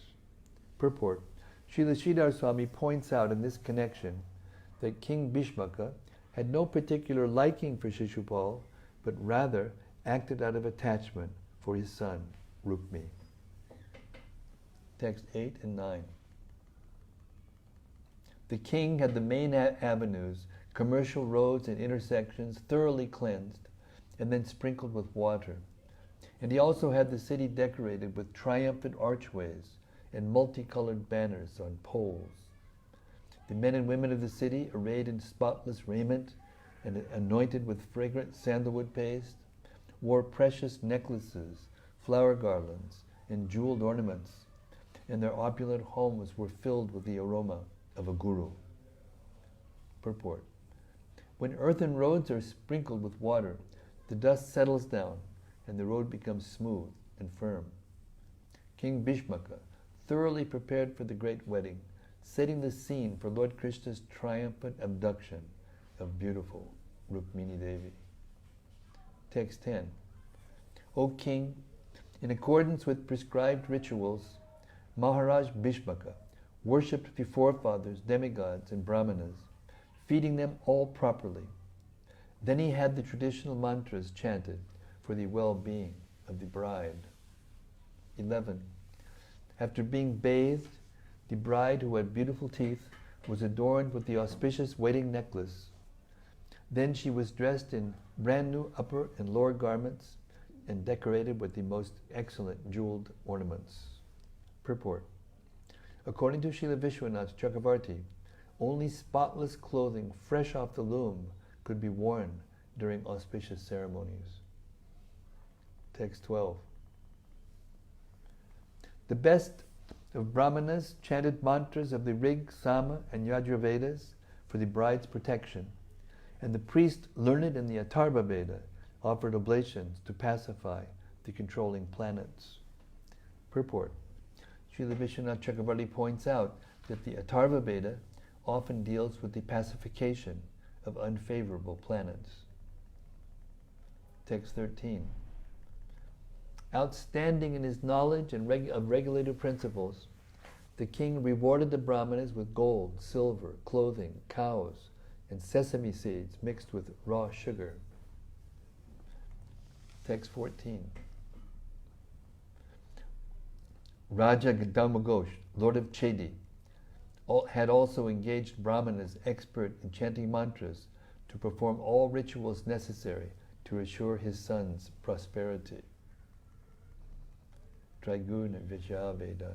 Purport. Srila Sridhar Swami points out in this connection that King Bhishmaka had no particular liking for Shishupal, but rather acted out of attachment for his son, Rukmini. Text 8 and 9. The king had the main avenues, commercial roads and intersections thoroughly cleansed and then sprinkled with water. And he also had the city decorated with triumphant archways and multicolored banners on poles. The men and women of the city, arrayed in spotless raiment and anointed with fragrant sandalwood paste, wore precious necklaces, flower garlands, and jeweled ornaments, and their opulent homes were filled with the aroma of a guru. Purport. When earthen roads are sprinkled with water, the dust settles down and the road becomes smooth and firm. King Bhishmaka thoroughly prepared for the great wedding, setting the scene for Lord Krishna's triumphant abduction of beautiful Rukmini Devi. Text 10. O king, in accordance with prescribed rituals, Maharaj Bhishmaka worshipped the forefathers, demigods, and brahmanas, feeding them all properly. Then he had the traditional mantras chanted for the well-being of the bride. 11. After being bathed, the bride, who had beautiful teeth, was adorned with the auspicious wedding necklace. Then she was dressed in brand new upper and lower garments and decorated with the most excellent jeweled ornaments. Purport. According to Srila Vishwanath Chakravarti, only spotless clothing fresh off the loom could be worn during auspicious ceremonies. Text 12. The best of Brahmanas chanted mantras of the Rig, Sama, and Yajurvedas for the bride's protection, and the priest learned in the Atharva Veda offered oblations to pacify the controlling planets. Purport. Srila Vishwanath Chakravarti points out that the Atharva Veda often deals with the pacification of unfavorable planets. Text 13. Outstanding in his knowledge and of regulative principles, the king rewarded the Brahmanas with gold, silver, clothing, cows, and sesame seeds mixed with raw sugar. Text 14. Raja Dharmaghosh, Lord of Chedi, had also engaged Brahmanas expert in chanting mantras to perform all rituals necessary to assure his son's prosperity. Triguna Vijayaveda.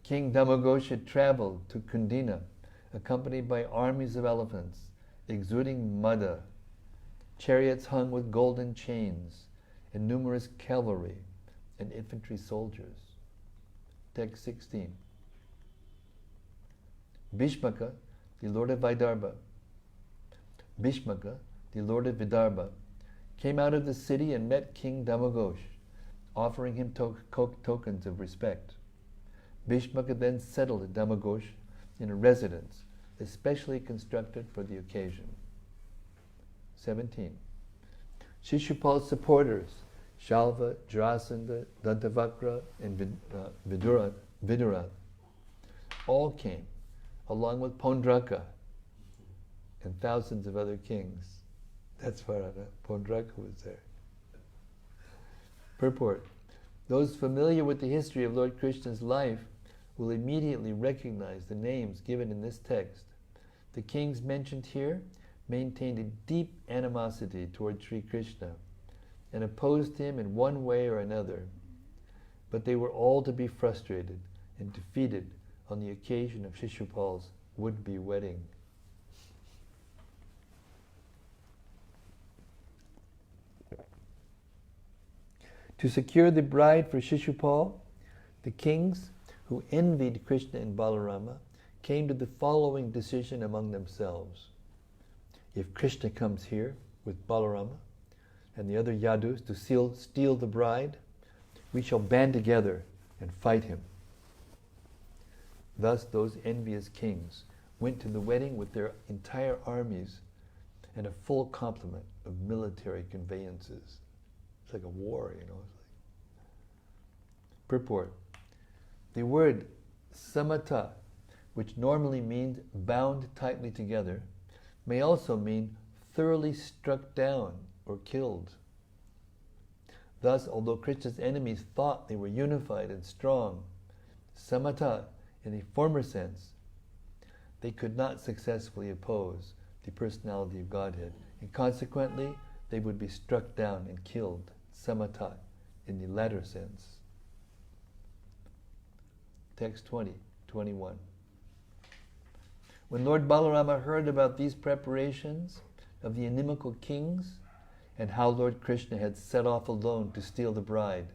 King Dharmaghosh had traveled to Kundina, accompanied by armies of elephants, exuding mada, chariots hung with golden chains, and numerous cavalry and infantry soldiers. Text 16. Bhishmaka, the lord of Vidarbha, came out of the city and met King Dharmaghosh, offering him tokens of respect. Bhishmaka then settled at Dharmaghosh in a residence especially constructed for the occasion. 17. Shishupal's supporters, Shalva, Jarasandha, Dantavakra, and Vidura, all came, along with Pondraka and thousands of other kings. That's why Pondraka was there. Purport. Those familiar with the history of Lord Krishna's life will immediately recognize the names given in this text. The kings mentioned here maintained a deep animosity toward Sri Krishna and opposed him in one way or another, but they were all to be frustrated and defeated on the occasion of Shishupal's would-be wedding. To secure the bride for Shishupal, the kings, who envied Krishna and Balarama, came to the following decision among themselves. If Krishna comes here with Balarama and the other Yadus to steal the bride, we shall band together and fight him. Thus those envious kings went to the wedding with their entire armies and a full complement of military conveyances. It's like a war, you know. Purport. The word samata, which normally means bound tightly together, may also mean thoroughly struck down or killed. Thus, although Krishna's enemies thought they were unified and strong, samata, in a former sense, they could not successfully oppose the personality of Godhead, and consequently, they would be struck down and killed, samata, in the latter sense. Text 20, 21. When Lord Balarama heard about these preparations of the inimical kings and how Lord Krishna had set off alone to steal the bride,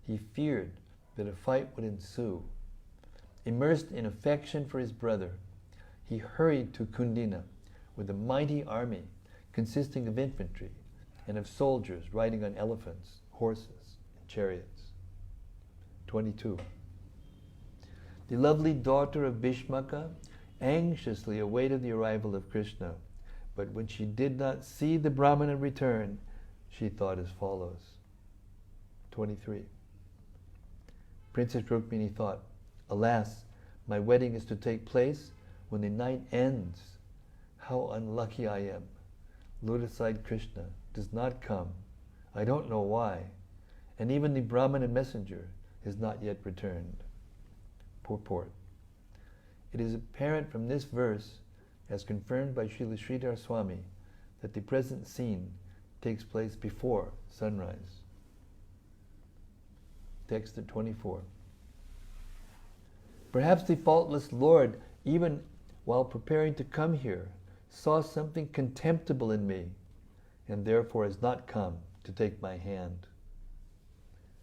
he feared that a fight would ensue. Immersed in affection for his brother, he hurried to Kundina with a mighty army consisting of infantry and of soldiers riding on elephants, horses, and chariots. 22. The lovely daughter of Bhishmaka anxiously awaited the arrival of Krishna, but when she did not see the Brahmana return, she thought as follows. 23. Princess Rukmini thought, alas, my wedding is to take place when the night ends. How unlucky I am. Lotus-eyed Krishna does not come. I don't know why. And even the Brahmana messenger is not yet returned. Purport. It is apparent from this verse as confirmed by Srila Sridhar Swami, that the present scene takes place before sunrise. Text at 24. Perhaps the faultless Lord, even while preparing to come here, saw something contemptible in me, and therefore has not come to take my hand.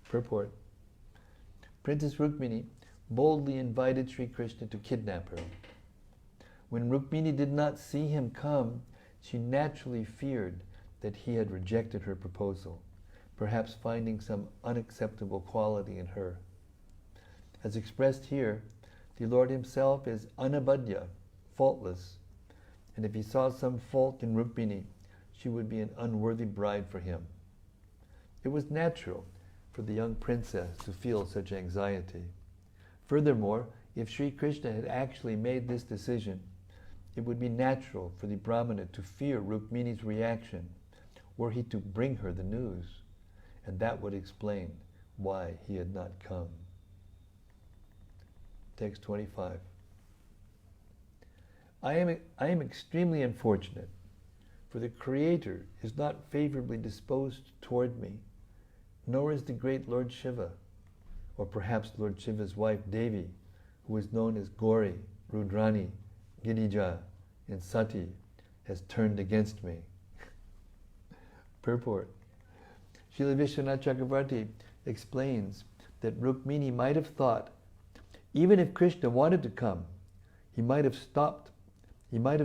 Purport. Princess Rukmini boldly invited Sri Krishna to kidnap her. When Rukmini did not see him come, she naturally feared that he had rejected her proposal, perhaps finding some unacceptable quality in her. As expressed here, the Lord himself is anabadya, faultless, and if he saw some fault in Rukmini, she would be an unworthy bride for him. It was natural for the young princess to feel such anxiety. Furthermore, if Sri Krishna had actually made this decision, it would be natural for the Brahmana to fear Rukmini's reaction were he to bring her the news, and that would explain why he had not come. Text 25. I am extremely unfortunate, for the Creator is not favorably disposed toward me, nor is the great Lord Shiva, or perhaps Lord Shiva's wife Devi, who is known as Gauri, Rudrani, Girija, and Sati, has turned against me. Purport. Srila Vishwanath Chakravarti explains that Rukmini might have thought, even if Krishna wanted to come, he might have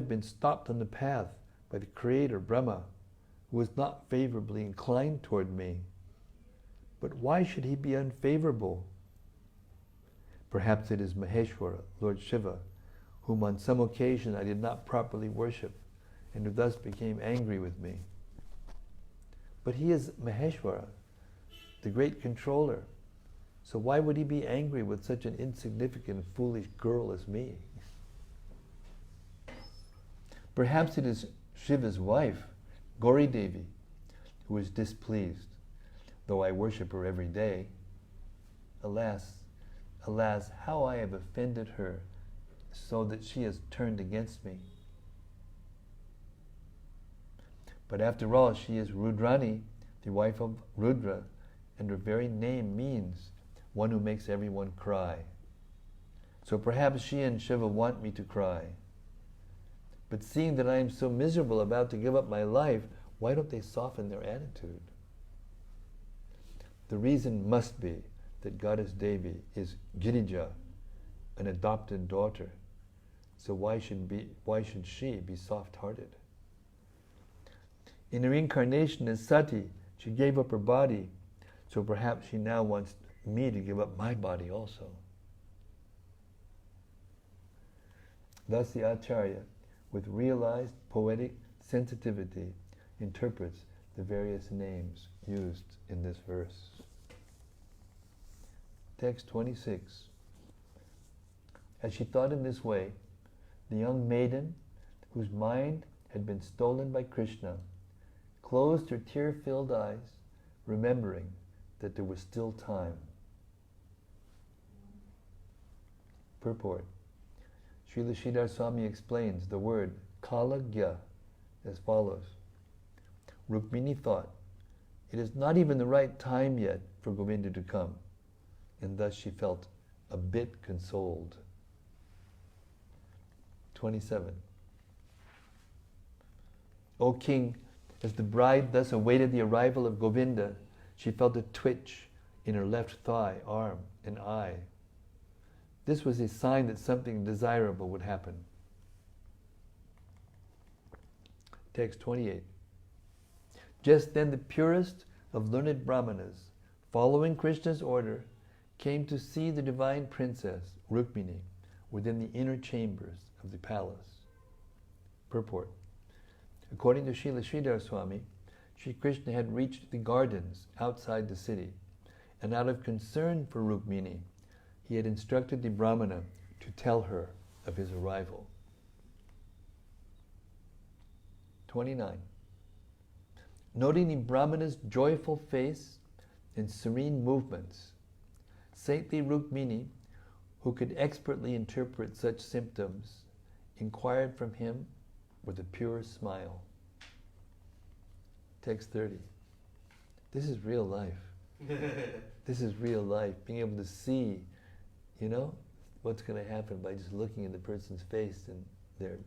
been stopped on the path by the Creator, Brahma, who was not favorably inclined toward me. But why should he be unfavorable? Perhaps it is Maheshwara, Lord Shiva, whom on some occasion I did not properly worship, and who thus became angry with me. But he is Maheshwara, the great controller, so why would he be angry with such an insignificant, foolish girl as me? Perhaps it is Shiva's wife, Gauri Devi, who is displeased, though I worship her every day. Alas, alas, how I have offended her, so that she has turned against me. But after all, she is Rudrani, the wife of Rudra, and her very name means one who makes everyone cry. So perhaps she and Shiva want me to cry. But seeing that I am so miserable about to give up my life, why don't they soften their attitude? The reason must be that Goddess Devi is Girija, an adopted daughter. So why should she be soft-hearted? In her incarnation as Sati, she gave up her body, so perhaps she now wants me to give up my body also. Thus the Acharya, with realized poetic sensitivity, interprets the various names used in this verse. Text 26. As she thought in this way, the young maiden, whose mind had been stolen by Krishna, closed her tear-filled eyes, remembering that there was still time. Purport. Srila Sridhar Swami explains the word kalagya as follows. Rukmini thought, it is not even the right time yet for Govinda to come, and thus she felt a bit consoled. 27. O king, as the bride thus awaited the arrival of Govinda, she felt a twitch in her left thigh, arm, and eye. This was a sign that something desirable would happen. Text 28. Just then the purest of learned brahmanas, following Krishna's order, came to see the divine princess, Rukmini, within the inner chambers of the palace. Purport. According to Srila Sridhar Swami, Sri Krishna had reached the gardens outside the city, and out of concern for Rukmini, he had instructed the Brahmana to tell her of his arrival. 29. Noting the Brahmana's joyful face and serene movements, saintly Rukmini, who could expertly interpret such symptoms, inquired from him with a pure smile. Text 30. This is real life. This is real life. Being able to see, what's going to happen by just looking at the person's face and their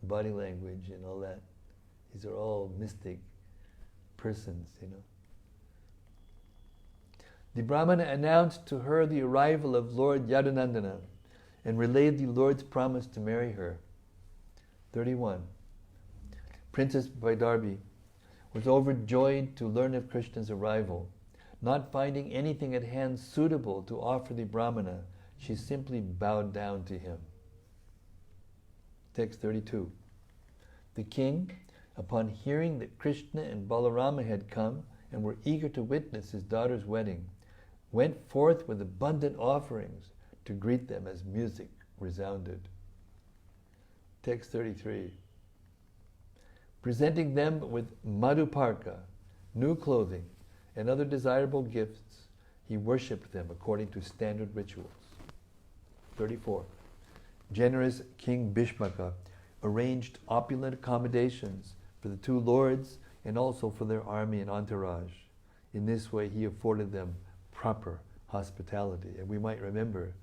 body language and all that. These are all mystic persons, The Brahmana announced to her the arrival of Lord Yadunandana and relayed the Lord's promise to marry her. 31. Princess Vaidarbi was overjoyed to learn of Krishna's arrival. Not finding anything at hand suitable to offer the Brahmana, she simply bowed down to him. Text 32. The king, upon hearing that Krishna and Balarama had come and were eager to witness his daughter's wedding, went forth with abundant offerings to greet them as music resounded. Text 33. Presenting them with madhuparka, new clothing, and other desirable gifts, he worshipped them according to standard rituals. 34. Generous King Bhishmaka arranged opulent accommodations for the two lords and also for their army and entourage. In this way, he afforded them proper hospitality. And we might remember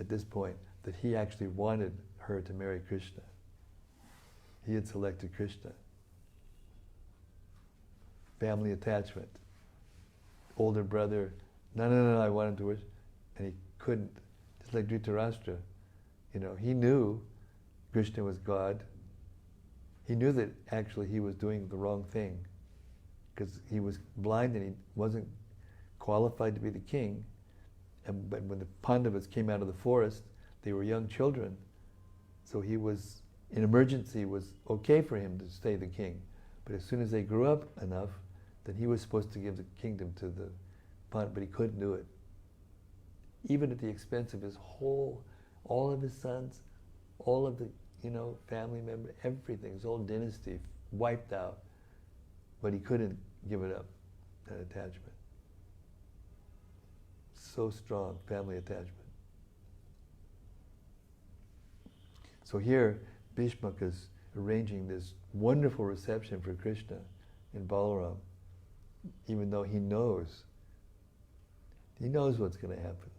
at this point that he actually wanted her to marry Krishna. He had selected Krishna. Family attachment. Older brother, no, I wanted to worship. And he couldn't. Just like Dhritarashtra. He knew Krishna was God. He knew that actually he was doing the wrong thing because he was blind and he wasn't qualified to be the king. But when the Pandavas came out of the forest, they were young children. So he was, in emergency, was okay for him to stay the king. But as soon as they grew up enough, then he was supposed to give the kingdom to the Pandavas, but he couldn't do it. Even at the expense of all of his sons, all of the, family members, everything, his whole dynasty wiped out. But he couldn't give it up, that attachment. So strong, family attachment. So here, Bhishmaka is arranging this wonderful reception for Krishna and Balaram, even though he knows what's going to happen.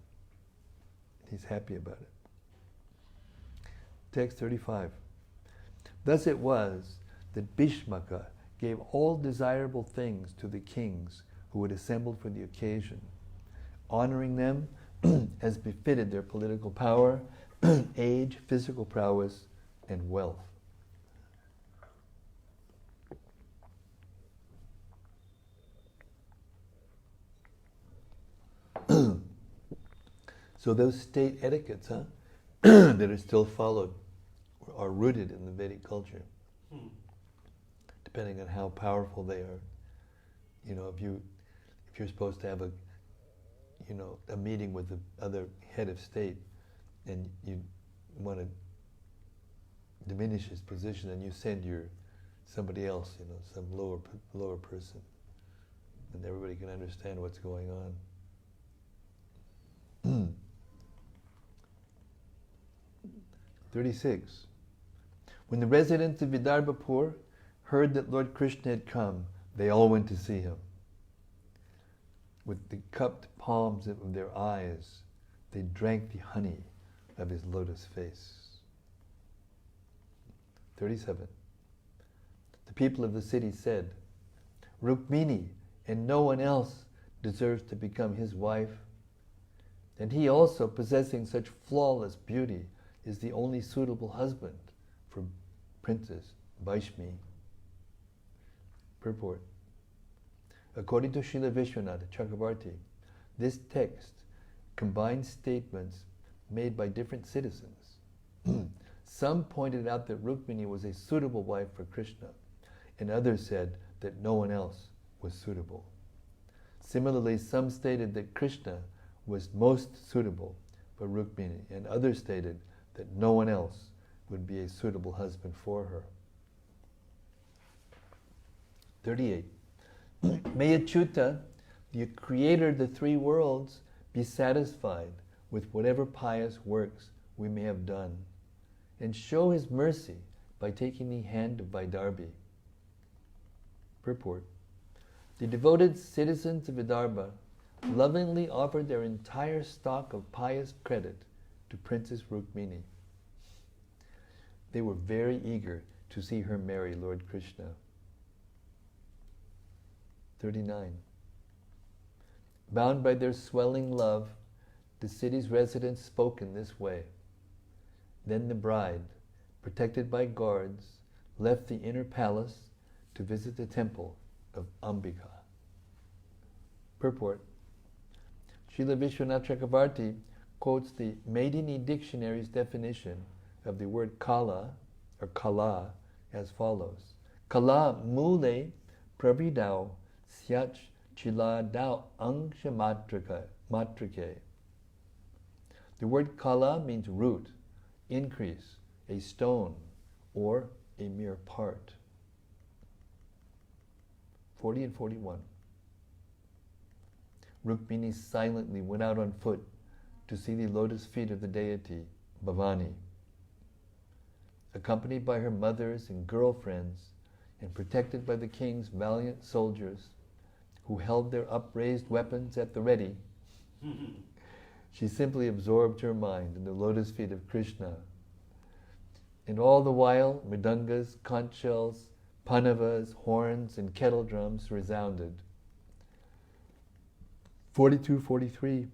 He's happy about it. Text 35. Thus it was that Bhishmaka gave all desirable things to the kings who had assembled for the occasion, honoring them as befitted their political power, age, physical prowess, and wealth. So those state etiquettes, that are still followed are rooted in the Vedic culture, depending on how powerful they are. If you're supposed to have a meeting with the other head of state, and you want to diminish his position, and you send somebody else, some lower person, and everybody can understand what's going on. 36. When the residents of Vidarbhapur heard that Lord Krishna had come, they all went to see him. With the cupped palms of their eyes, they drank the honey of his lotus face. 37. The people of the city said, Rukmini and no one else deserves to become his wife. And he also, possessing such flawless beauty, is the only suitable husband for Princess Vaishmi. Purport. According to Srila Vishwanath Chakravarti, this text combines statements made by different citizens. Some pointed out that Rukmini was a suitable wife for Krishna, and others said that no one else was suitable. Similarly, some stated that Krishna was most suitable for Rukmini, and others stated that no one else would be a suitable husband for her. 38. May Achyuta, the creator of the three worlds, be satisfied with whatever pious works we may have done, and show his mercy by taking the hand of Vaidarbhi. Purport. The devoted citizens of Vidarbha lovingly offered their entire stock of pious credit to Princess Rukmini. They were very eager to see her marry Lord Krishna. 39. Bound by their swelling love, the city's residents spoke in this way. Then the bride, protected by guards, left the inner palace to visit the temple of Ambika. Purport. Srila Vishwanath Chakravarti quotes the Medini Dictionary's definition of the word kala, or kala, as follows. Kala mule pravidau syach chila dao angsha matrike. The word kala means root, increase, a stone, or a mere part. 40 and 41. Rukmini silently went out on foot to see the lotus feet of the deity, Bhavani. Accompanied by her mothers and girlfriends, and protected by the king's valiant soldiers, who held their upraised weapons at the ready, she simply absorbed her mind in the lotus feet of Krishna. And all the while, mridangas, conch shells, panavas, horns, and kettle drums resounded. 42-43.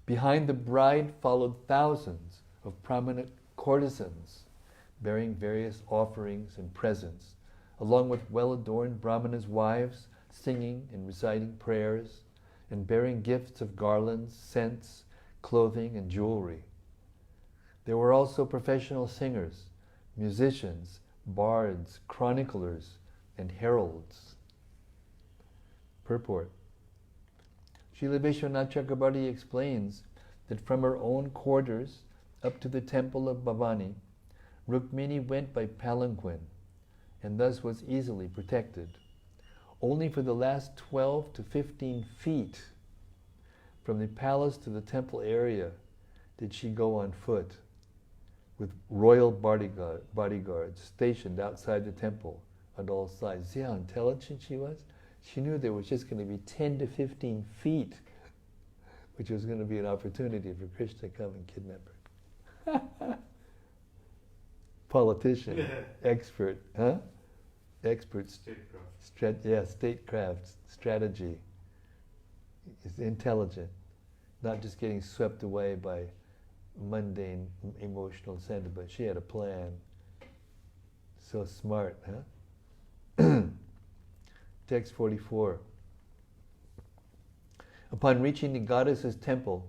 Behind the bride followed thousands of prominent courtesans, bearing various offerings and presents, along with well-adorned brahmanas' wives, singing and reciting prayers, and bearing gifts of garlands, scents, clothing, and jewelry. There were also professional singers, musicians, bards, chroniclers, and heralds. Purport. Srila Vishwanath Chakrabarti explains that from her own quarters up to the temple of Bhavani, Rukmini went by palanquin, and thus was easily protected. Only for the last 12 to 15 feet from the palace to the temple area did she go on foot, with royal bodyguards stationed outside the temple on all sides. See how intelligent she was? She knew there was just going to be 10 to 15 feet, which was going to be an opportunity for Krishna to come and kidnap her. Politician, expert, huh? Expert, statecraft, strategy. Is intelligent, not just getting swept away by mundane emotional sentiment. She had a plan. So smart, huh? Text 44. Upon reaching the goddess's temple,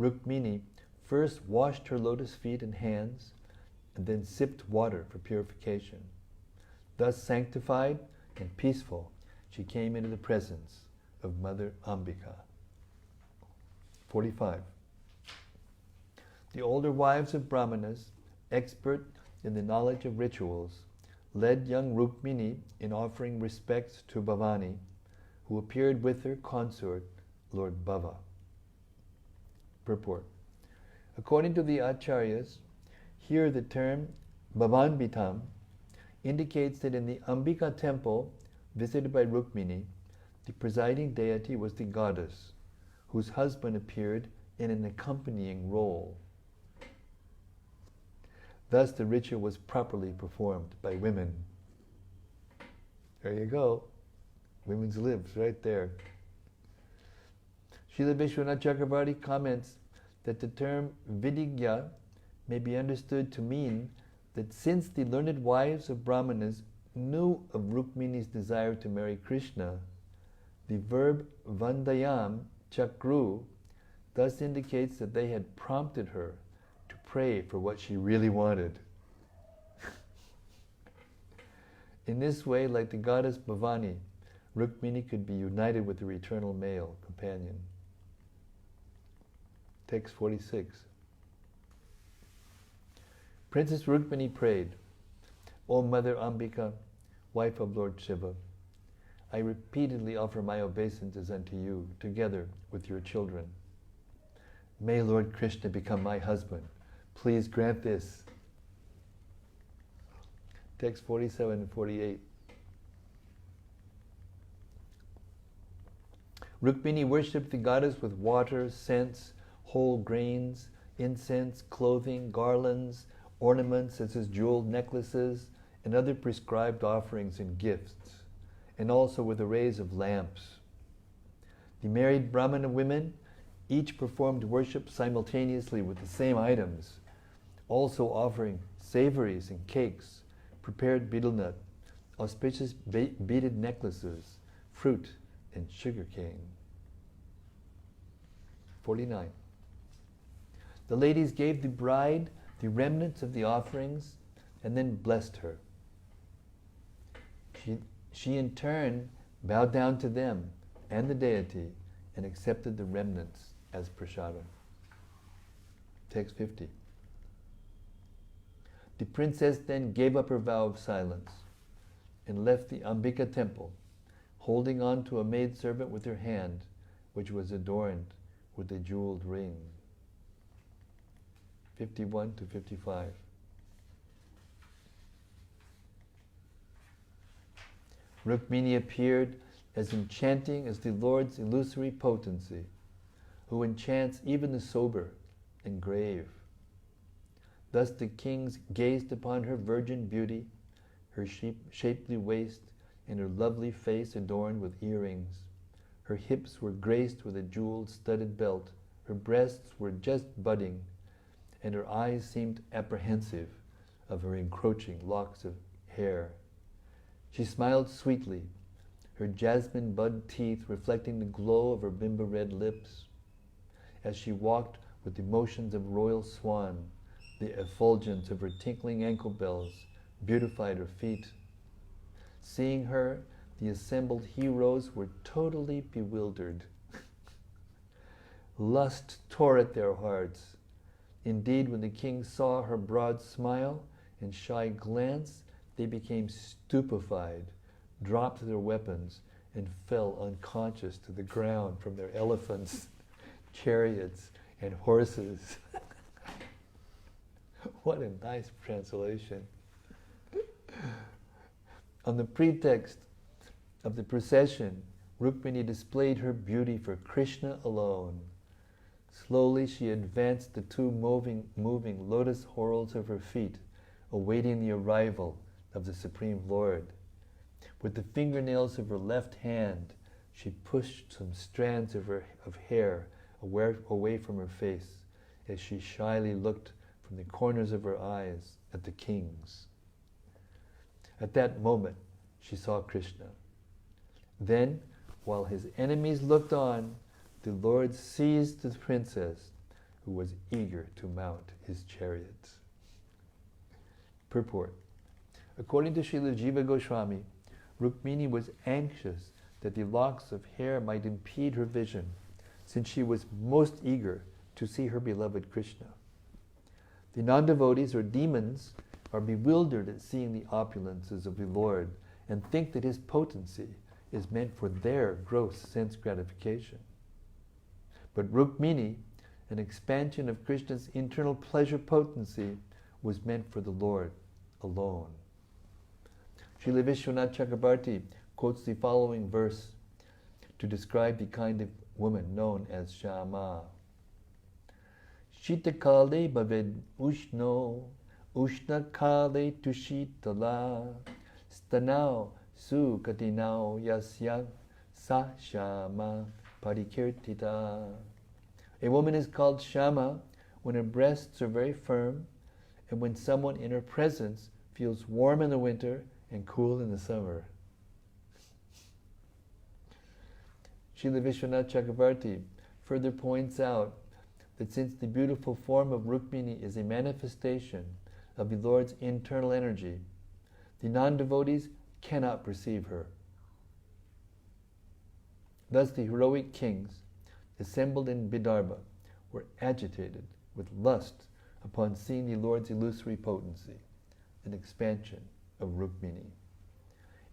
Rukmini first washed her lotus feet and hands, and then sipped water for purification. Thus sanctified and peaceful, she came into the presence of Mother Ambika. 45. The older wives of Brahmanas, expert in the knowledge of rituals, led young Rukmini in offering respects to Bhavani, who appeared with her consort, Lord Bhava. Purport. According to the Acharyas, here the term Bhavanbitam indicates that in the Ambika temple visited by Rukmini, the presiding deity was the goddess, whose husband appeared in an accompanying role. Thus the ritual was properly performed by women. There you go. Women's libs right there. Srila Vishwanath Chakravarti comments that the term Vidigya may be understood to mean that since the learned wives of Brahmanas knew of Rukmini's desire to marry Krishna, the verb Vandayam Chakru thus indicates that they had prompted her to pray for what she really wanted. In this way, like the goddess Bhavani, Rukmini could be united with her eternal male companion. Text 46. Princess Rukmini prayed, O Mother Ambika, wife of Lord Shiva, I repeatedly offer my obeisances unto you, together with your children. May Lord Krishna become my husband. please grant this. Text 47 and 48. Rukmini worshipped the goddess with water, scents, whole grains, incense, clothing, garlands, ornaments such as jeweled necklaces, and other prescribed offerings and gifts, and also with arrays of lamps. The married Brahmana women each performed worship simultaneously with the same items, also offering savories and cakes, prepared betel nut, auspicious beaded necklaces, fruit, and sugar cane. 49. The ladies gave the bride the remnants of the offerings and then blessed her. She in turn bowed down to them and the deity and accepted the remnants as prasada. Text 50. The princess then gave up her vow of silence and left the Ambika temple, holding on to a maidservant with her hand, which was adorned with a jeweled ring. 51 to 55. Rukmini appeared as enchanting as the Lord's illusory potency, who enchants even the sober and grave. Thus the kings gazed upon her virgin beauty, her shapely waist, and her lovely face adorned with earrings. Her hips were graced with a jeweled studded belt, her breasts were just budding, and her eyes seemed apprehensive of her encroaching locks of hair. She smiled sweetly, her jasmine bud teeth reflecting the glow of her bimba red lips. As she walked with the motions of royal swan, the effulgence of her tinkling ankle bells beautified her feet. Seeing her, the assembled heroes were totally bewildered. Lust tore at their hearts. Indeed, when the king saw her broad smile and shy glance, they became stupefied, dropped their weapons, and fell unconscious to the ground from their elephants, chariots, and horses. What a nice translation. On the pretext of the procession, Rukmini displayed her beauty for Krishna alone. Slowly she advanced the two moving lotus whorls of her feet, awaiting the arrival of the Supreme Lord. With the fingernails of her left hand, she pushed some strands of hair away from her face as she shyly looked from the corners of her eyes at the kings. At that moment, she saw Krishna. Then, while his enemies looked on, the Lord seized the princess, who was eager to mount his chariots. Purport. According to Srila Jiva Goswami, Rukmini was anxious that the locks of hair might impede her vision, since she was most eager to see her beloved Krishna. The non-devotees or demons are bewildered at seeing the opulences of the Lord and think that his potency is meant for their gross sense gratification. But Rukmini, an expansion of Krishna's internal pleasure potency, was meant for the Lord alone. Srila Vishwanath Chakrabarti quotes the following verse to describe the kind of woman known as Shama. Shitakale bhaved ushno, ushnakale tushitala, stanao sukatinao yasya sa shama parikirtita. A woman is called Shama when her breasts are very firm and when someone in her presence feels warm in the winter and cool in the summer. Srila Vishwanath Chakrabarti further points out that since the beautiful form of Rukmini is a manifestation of the Lord's internal energy, the non-devotees cannot perceive her. Thus the heroic kings assembled in Vidarbha were agitated with lust upon seeing the Lord's illusory potency, an expansion of Rukmini.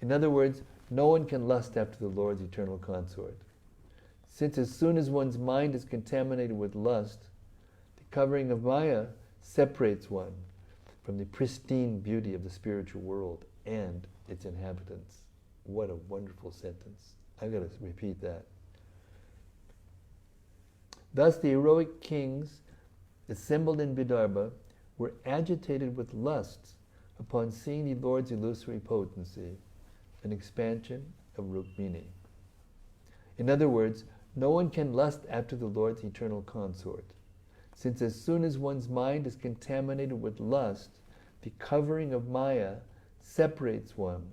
In other words, no one can lust after the Lord's eternal consort. Since as soon as one's mind is contaminated with lust, the covering of Maya separates one from the pristine beauty of the spiritual world and its inhabitants. What a wonderful sentence. I've got to repeat that. Thus the heroic kings assembled in Vidarbha were agitated with lust upon seeing the Lord's illusory potency, an expansion of Rukmini. In other words, no one can lust after the Lord's eternal consort, since as soon as one's mind is contaminated with lust, the covering of Maya separates one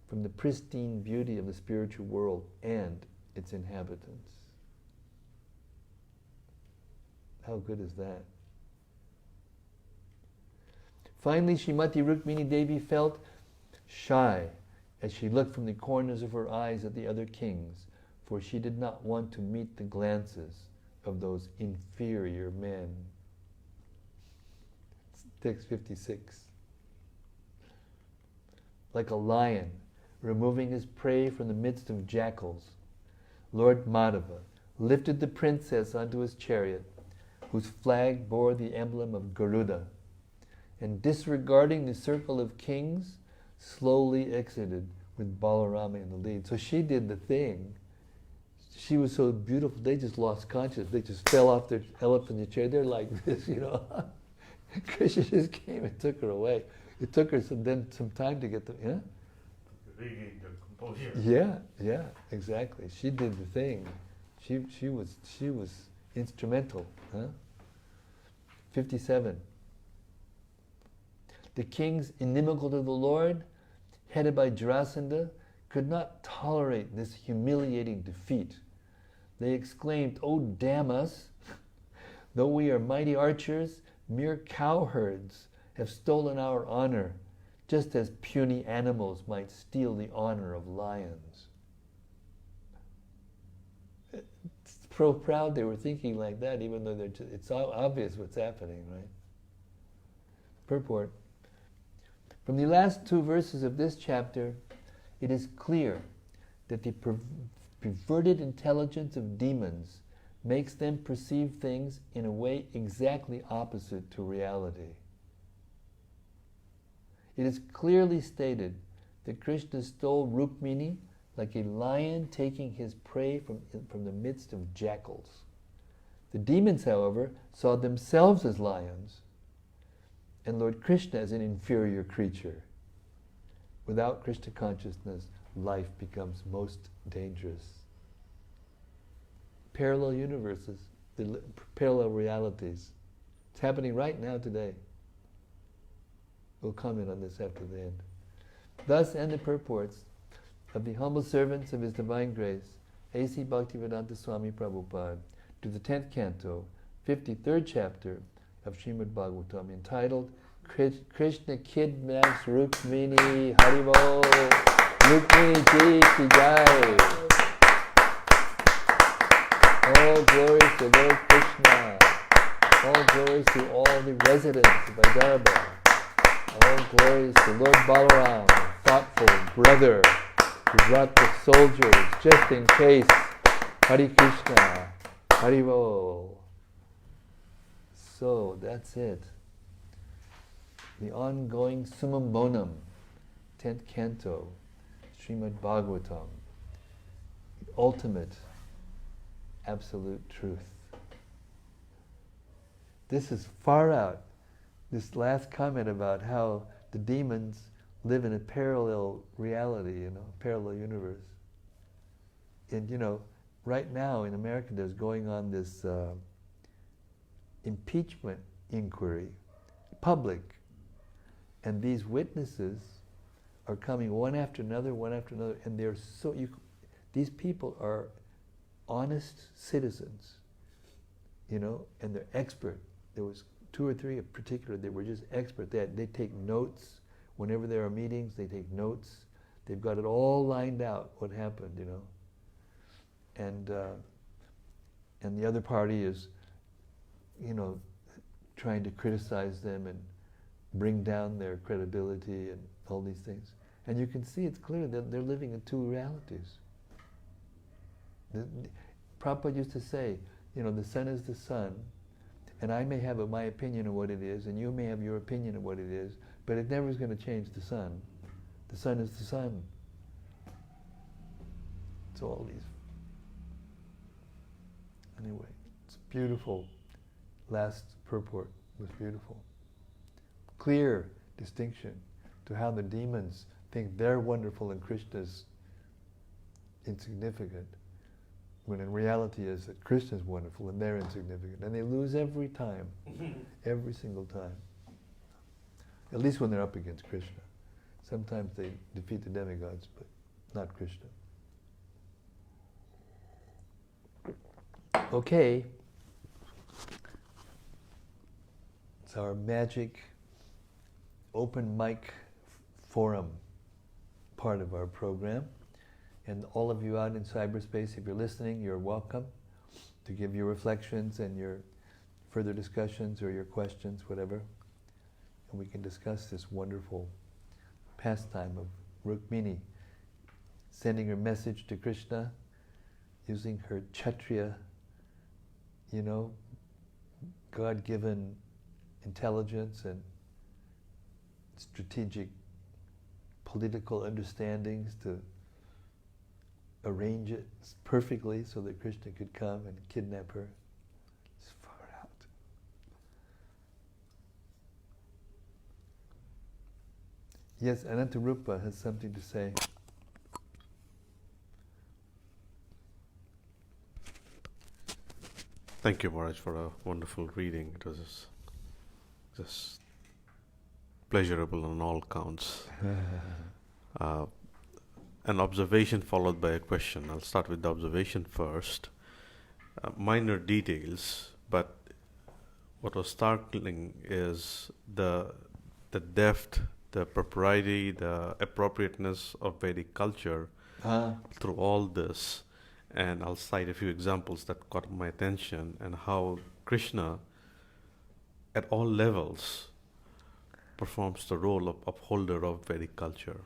from the pristine beauty of the spiritual world and its inhabitants. How good is that? Finally, Srimati Rukmini Devi felt shy as she looked from the corners of her eyes at the other kings, for she did not want to meet the glances of those inferior men. Text 56. Like a lion removing his prey from the midst of jackals, Lord Madhava lifted the princess onto his chariot, whose flag bore the emblem of Garuda, and disregarding the circle of kings, slowly exited with Balarama in the lead. So she did the thing. She was so beautiful, they just lost consciousness. They just fell off their elephant chair. They're like this, Krishna just came and took her away. It took her some time to get the, Regain their composure. Yeah, exactly. She did the thing. She was instrumental. 57. The kings inimical to the Lord, headed by Jarasandha, could not tolerate this humiliating defeat. They exclaimed, "Oh, damn us! Though we are mighty archers, mere cowherds have stolen our honor, just as puny animals might steal the honor of lions." It's so proud they were thinking like that, even though it's obvious what's happening, right? Purport. From the last two verses of this chapter, it is clear that the perverted intelligence of demons makes them perceive things in a way exactly opposite to reality. It is clearly stated that Krishna stole Rukmini like a lion taking his prey from the midst of jackals. The demons, however, saw themselves as lions, and Lord Krishna as an inferior creature. Without Krishna consciousness, life becomes most dangerous. Parallel universes, parallel realities. It's happening right now today. We'll comment on this after the end. Thus end the purports of the humble servants of His Divine Grace, A.C. Bhaktivedanta Swami Prabhupada, to the 10th canto, 53rd chapter of Srimad-Bhagavatam, entitled Krishna Kidnaps Rukmini, Haribol, Rukmini Ji Ki Jai. All glories to Lord Krishna. All glories to all the residents of Vidarbha. All glories to Lord Balaram, thoughtful brother who brought the soldiers just in case. Hare Krishna, Haribol. So that's it. The ongoing Summum Bonum, 10th canto, Srimad-Bhagavatam, the ultimate, absolute truth. This is far out. This last comment about how the demons live in a parallel reality, parallel universe. And right now in America there's going on this impeachment inquiry, public, and these witnesses are coming one after another, and they're these people are honest citizens, and they're expert. There was 2 or 3 in particular, they were just expert. They take notes whenever there are meetings. They take notes. They've got it all lined out what happened, and the other party is, trying to criticize them and bring down their credibility and all these things. And you can see it's clear that they're living in 2 realities. Prabhupada used to say, the sun is the sun, And I may have my opinion of what it is, and you may have your opinion of what it is, but it never is going to change the sun. The sun is the sun. It's all these. Anyway, it's beautiful. Last purport was beautiful. Clear distinction to how the demons think they're wonderful and Krishna's insignificant, when in reality is that Krishna's wonderful and they're insignificant. And they lose every time, every single time. At least when they're up against Krishna. Sometimes they defeat the demigods, but not Krishna. Okay. It's our magic open mic forum part of our program. And all of you out in cyberspace, if you're listening, you're welcome to give your reflections and your further discussions or your questions, whatever. And we can discuss this wonderful pastime of Rukmini sending her message to Krishna using her Kshatriya, God-given intelligence and strategic political understandings to arrange it perfectly so that Krishna could come and kidnap her. It's far out. Yes, Anantarupa has something to say. Thank you, Maharaj, for a wonderful reading. It was just pleasurable on all counts. An observation followed by a question. I'll start with the observation first. Minor details, but what was startling is the depth, the propriety, the appropriateness of Vedic culture through all this. And I'll cite a few examples that caught my attention, and how Krishna, at all levels, performs the role of upholder of Vedic culture.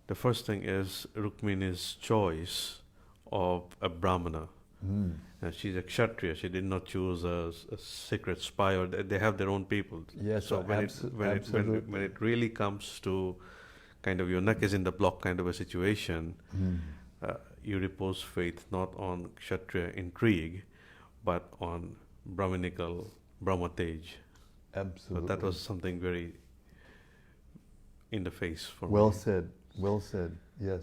The first thing is Rukmini's choice of a Brahmana. And she's a Kshatriya. She did not choose a secret spy, or they have their own people. Yes, so when it really comes to kind of your neck is in the block kind of a situation, you repose faith not on Kshatriya intrigue, but on Brahminical Brahmatej. Absolutely. So that was something very in the face for me. Well said, yes.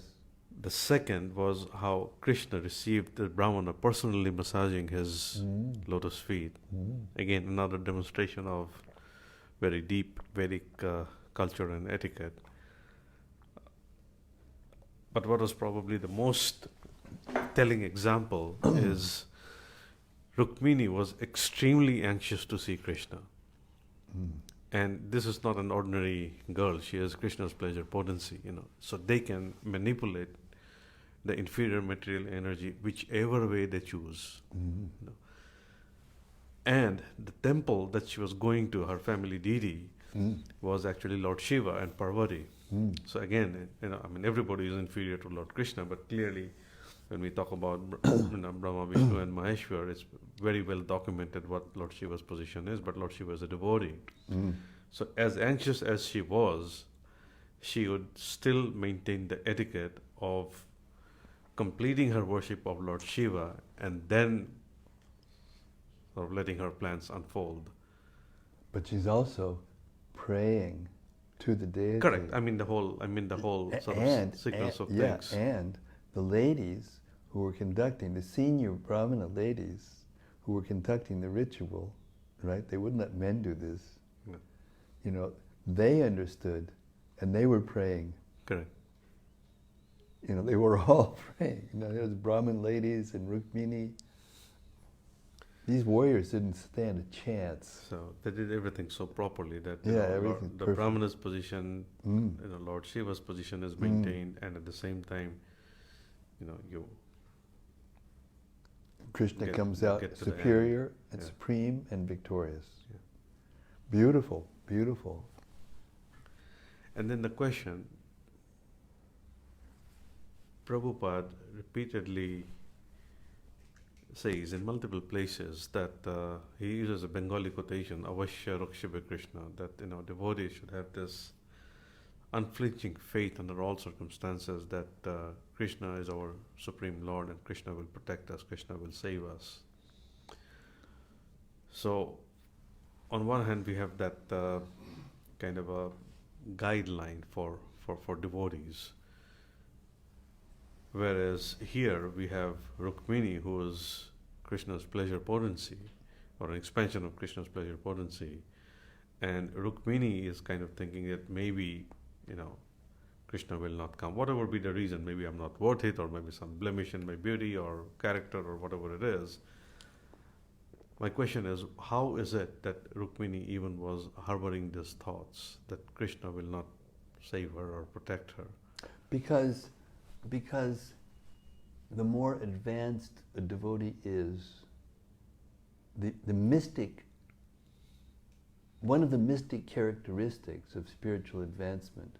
The second was how Krishna received the Brahmana personally massaging his lotus feet. Again, another demonstration of very deep Vedic culture and etiquette. But what was probably the most telling example is Rukmini was extremely anxious to see Krishna. And this is not an ordinary girl. She has Krishna's pleasure potency, So they can manipulate the inferior material energy whichever way they choose. And the temple that she was going to, her family deity, was actually Lord Shiva and Parvati. So again, everybody is inferior to Lord Krishna, but clearly when we talk about Brahma, Vishnu and Maheshwar, it's very well documented what Lord Shiva's position is, but Lord Shiva is a devotee. So as anxious as she was, she would still maintain the etiquette of completing her worship of Lord Shiva and then sort of letting her plans unfold. But she's also praying to the deity. Correct. The whole sort of sequence of things. And the ladies who were conducting, the senior Brahmana ladies who were conducting the ritual, right? They wouldn't let men do this. No. They understood and they were praying. Correct. They were all praying. There was Brahmin ladies and Rukmini. These warriors didn't stand a chance. So they did everything so properly that everything the perfect. Brahmana's position, Lord Shiva's position is maintained, and at the same time, Krishna comes out superior and supreme and victorious. Yeah. Beautiful, beautiful. And then the question, Prabhupada repeatedly says in multiple places that he uses a Bengali quotation, Avashya Rakshibhe Krishna, that devotees should have this unflinching faith under all circumstances that Krishna is our Supreme Lord and Krishna will protect us, Krishna will save us. So, on one hand, we have that kind of a guideline for devotees. Whereas here we have Rukmini, who is Krishna's pleasure potency, or an expansion of Krishna's pleasure potency. And Rukmini is kind of thinking that maybe, Krishna will not come. Whatever be the reason, maybe I'm not worth it, or maybe some blemish in my beauty or character or whatever it is. My question is, how is it that Rukmini even was harboring these thoughts that Krishna will not save her or protect her? Because the more advanced a devotee is, the mystic, one of the mystic characteristics of spiritual advancement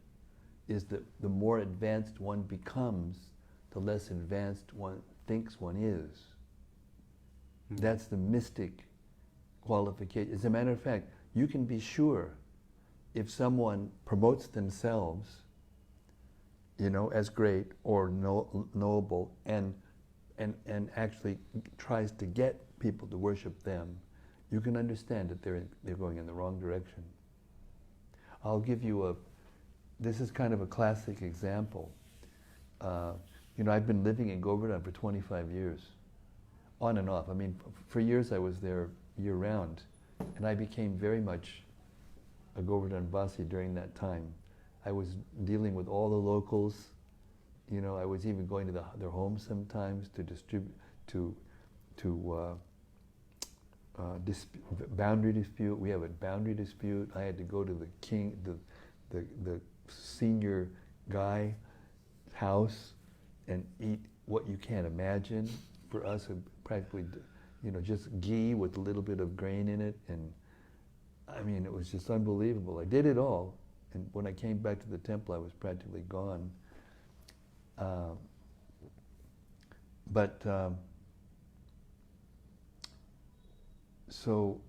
is that the more advanced one becomes, the less advanced one thinks one is. Mm-hmm. That's the mystic qualification. As a matter of fact, you can be sure if someone promotes themselves, as great or knowable, and actually tries to get people to worship them, you can understand that they're going in the wrong direction. I'll give you this is kind of a classic example. I've been living in Govardhan for 25 years, on and off. I mean, for years I was there year-round, and I became very much a Govardhan Vasi during that time. I was dealing with all the locals. I was even going to their homes sometimes to distribute, boundary dispute. We have a boundary dispute. I had to go to the king, the senior guy house, and eat what you can't imagine. For us, practically, just ghee with a little bit of grain in it, and I mean, it was just unbelievable. I did it all, and when I came back to the temple, I was practically gone. So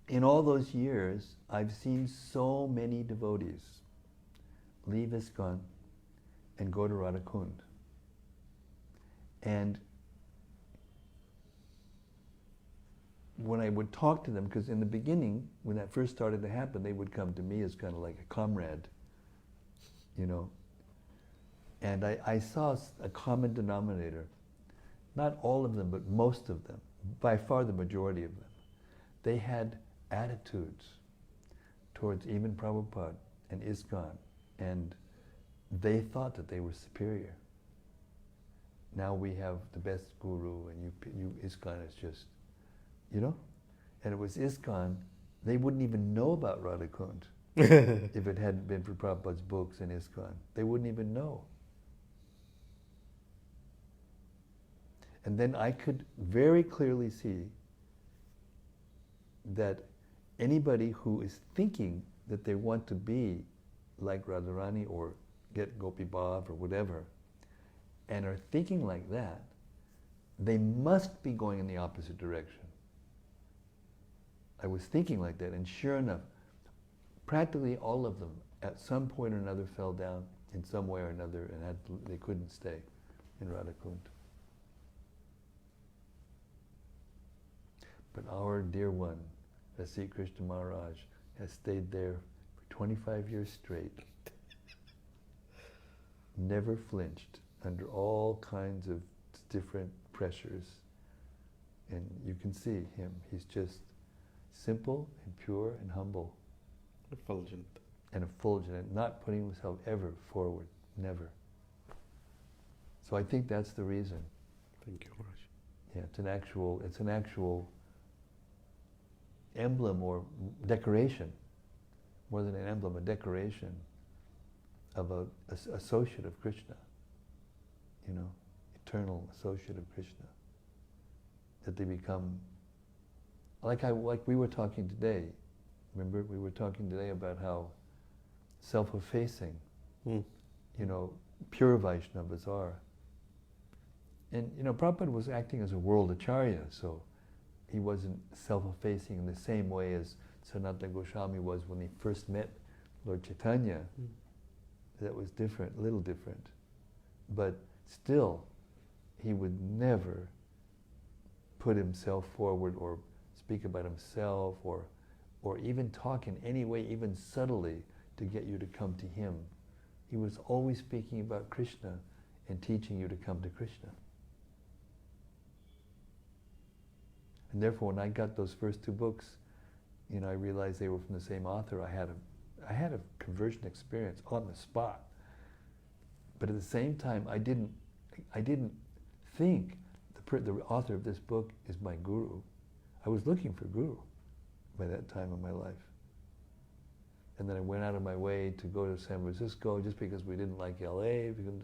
in all those years, I've seen so many devotees leave ISKCON and go to Radhakund. And when I would talk to them, because in the beginning, when that first started to happen, they would come to me as kind of like a comrade, And I saw a common denominator. Not all of them, but most of them, by far the majority of them. They had attitudes towards even Prabhupada and ISKCON, and they thought that they were superior. Now we have the best guru, and you ISKCON is just, And it was ISKCON, they wouldn't even know about Radhakund if it hadn't been for Prabhupada's books and ISKCON. They wouldn't even know. And then I could very clearly see that anybody who is thinking that they want to be like Radharani or get Gopi Bhav or whatever, and are thinking like that, they must be going in the opposite direction. I was thinking like that, and sure enough, practically all of them at some point or another fell down in some way or another, and they couldn't stay in Radhakund. But our dear one, Rasi Krishna Maharaj, has stayed there for 25 years straight. Never flinched under all kinds of different pressures. And you can see him. He's just simple and pure and humble. Effulgent. And effulgent, and not putting himself ever forward. Never. So I think that's the reason. Thank you, Maharaj. Yeah, it's an actual emblem or decoration, more than an emblem, a decoration of a associate of Krishna, eternal associate of Krishna. That they become, like we were talking today. Remember, we were talking today about how self-effacing, pure Vaishnavas are. And Prabhupada was acting as a world acharya, so he wasn't self-effacing in the same way as Sanatana Goswami was when he first met Lord Chaitanya. That was different, a little different. But still, he would never put himself forward or speak about himself or even talk in any way, even subtly, to get you to come to him. He was always speaking about Krishna and teaching you to come to Krishna. And therefore, when I got those first two books, I realized they were from the same author. I had a conversion experience on the spot. But at the same time, I didn't think the author of this book is my guru. I was looking for guru by that time in my life. And then I went out of my way to go to San Francisco just because we didn't like LA, because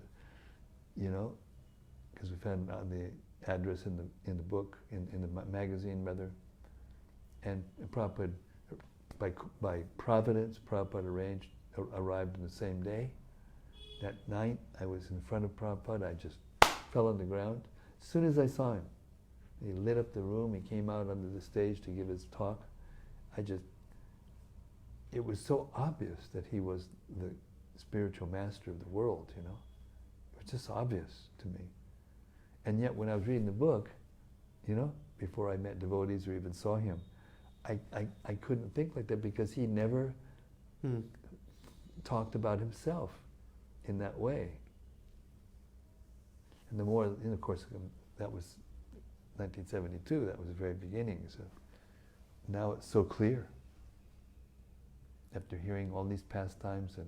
we found on the address in the book, in the magazine rather. And Prabhupada, by providence, Prabhupada arrived on the same day. That night, I was in front of Prabhupada. I just fell on the ground. As soon as I saw him, he lit up the room. He came out onto the stage to give his talk. It was so obvious that he was the spiritual master of the world, It was just obvious to me. And yet, when I was reading the book, before I met devotees or even saw him, I couldn't think like that because he never talked about himself in that way. And the more, of course, that was 1972, that was the very beginning, so now it's so clear. After hearing all these pastimes and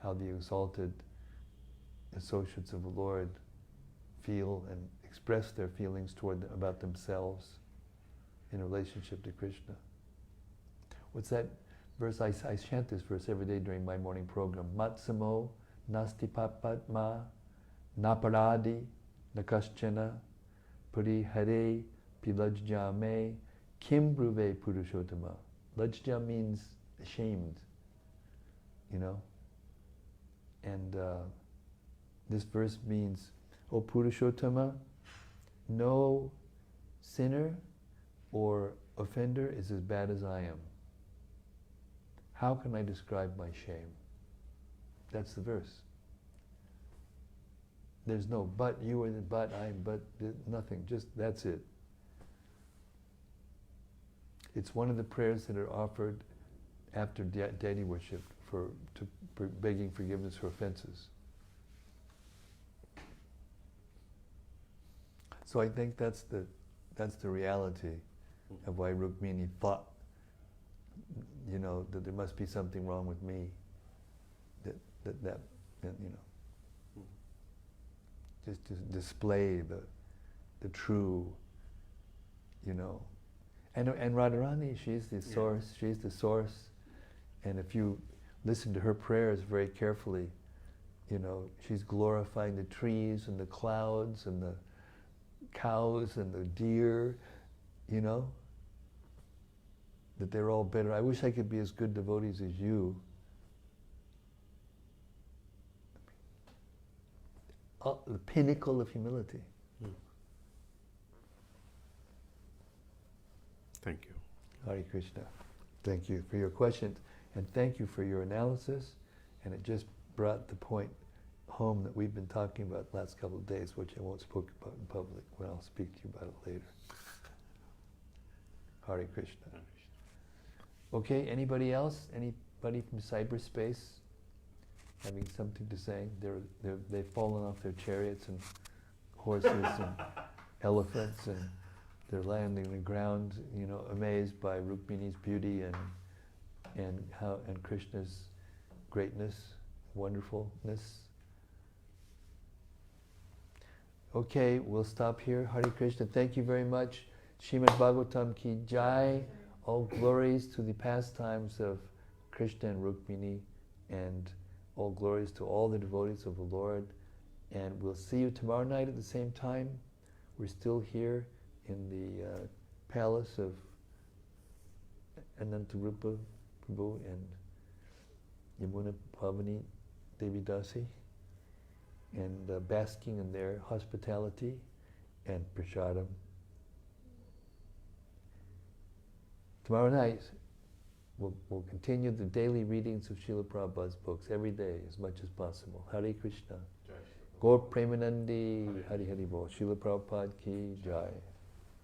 how the exalted associates of the Lord feel and express their feelings about themselves in relationship to Krishna. What's that verse? I chant this verse every day during my morning program. Matsamo nasti papatma naparadi nakaschana puri hare pilajjame kim bruve purushottama. Lajja means ashamed, And this verse means, O Purushottama, no sinner or offender is as bad as I am. How can I describe my shame? That's the verse. There's no but, you are the but, I am but, nothing, just that's it. It's one of the prayers that are offered after deity worship for begging forgiveness for offenses. So I think that's the reality of why Rukmini thought, that there must be something wrong with me, that just to display the true, And Radharani, she's the source. She's the source, and if you listen to her prayers very carefully, she's glorifying the trees and the clouds and the cows and the deer, that they're all better. I wish I could be as good devotees as you. The pinnacle of humility. Thank you. Hare Krishna. Thank you for your questions, and thank you for your analysis, and it just brought the point home that we've been talking about the last couple of days, which I won't speak about in public, but I'll speak to you about it later. Hare Krishna. Okay, anybody else? Anybody from cyberspace having something to say? They've fallen off their chariots and horses and elephants, and they're landing on the ground, amazed by Rukmini's beauty and Krishna's greatness, wonderfulness. Okay, we'll stop here. Hare Krishna. Thank you very much. Srimad-Bhagavatam ki jai. All glories to the pastimes of Krishna and Rukmini, and all glories to all the devotees of the Lord. And we'll see you tomorrow night at the same time. We're still here in the palace of Anantarupa Prabhu and Yamuna Pavani Devi Dasi. and basking in their hospitality and prasadam. Tomorrow night, we'll continue the daily readings of Srila Prabhupada's books every day as much as possible. Hare Krishna. Gaur Premanandi, Hari Hari Bol. Srila Prabhupada ki jai.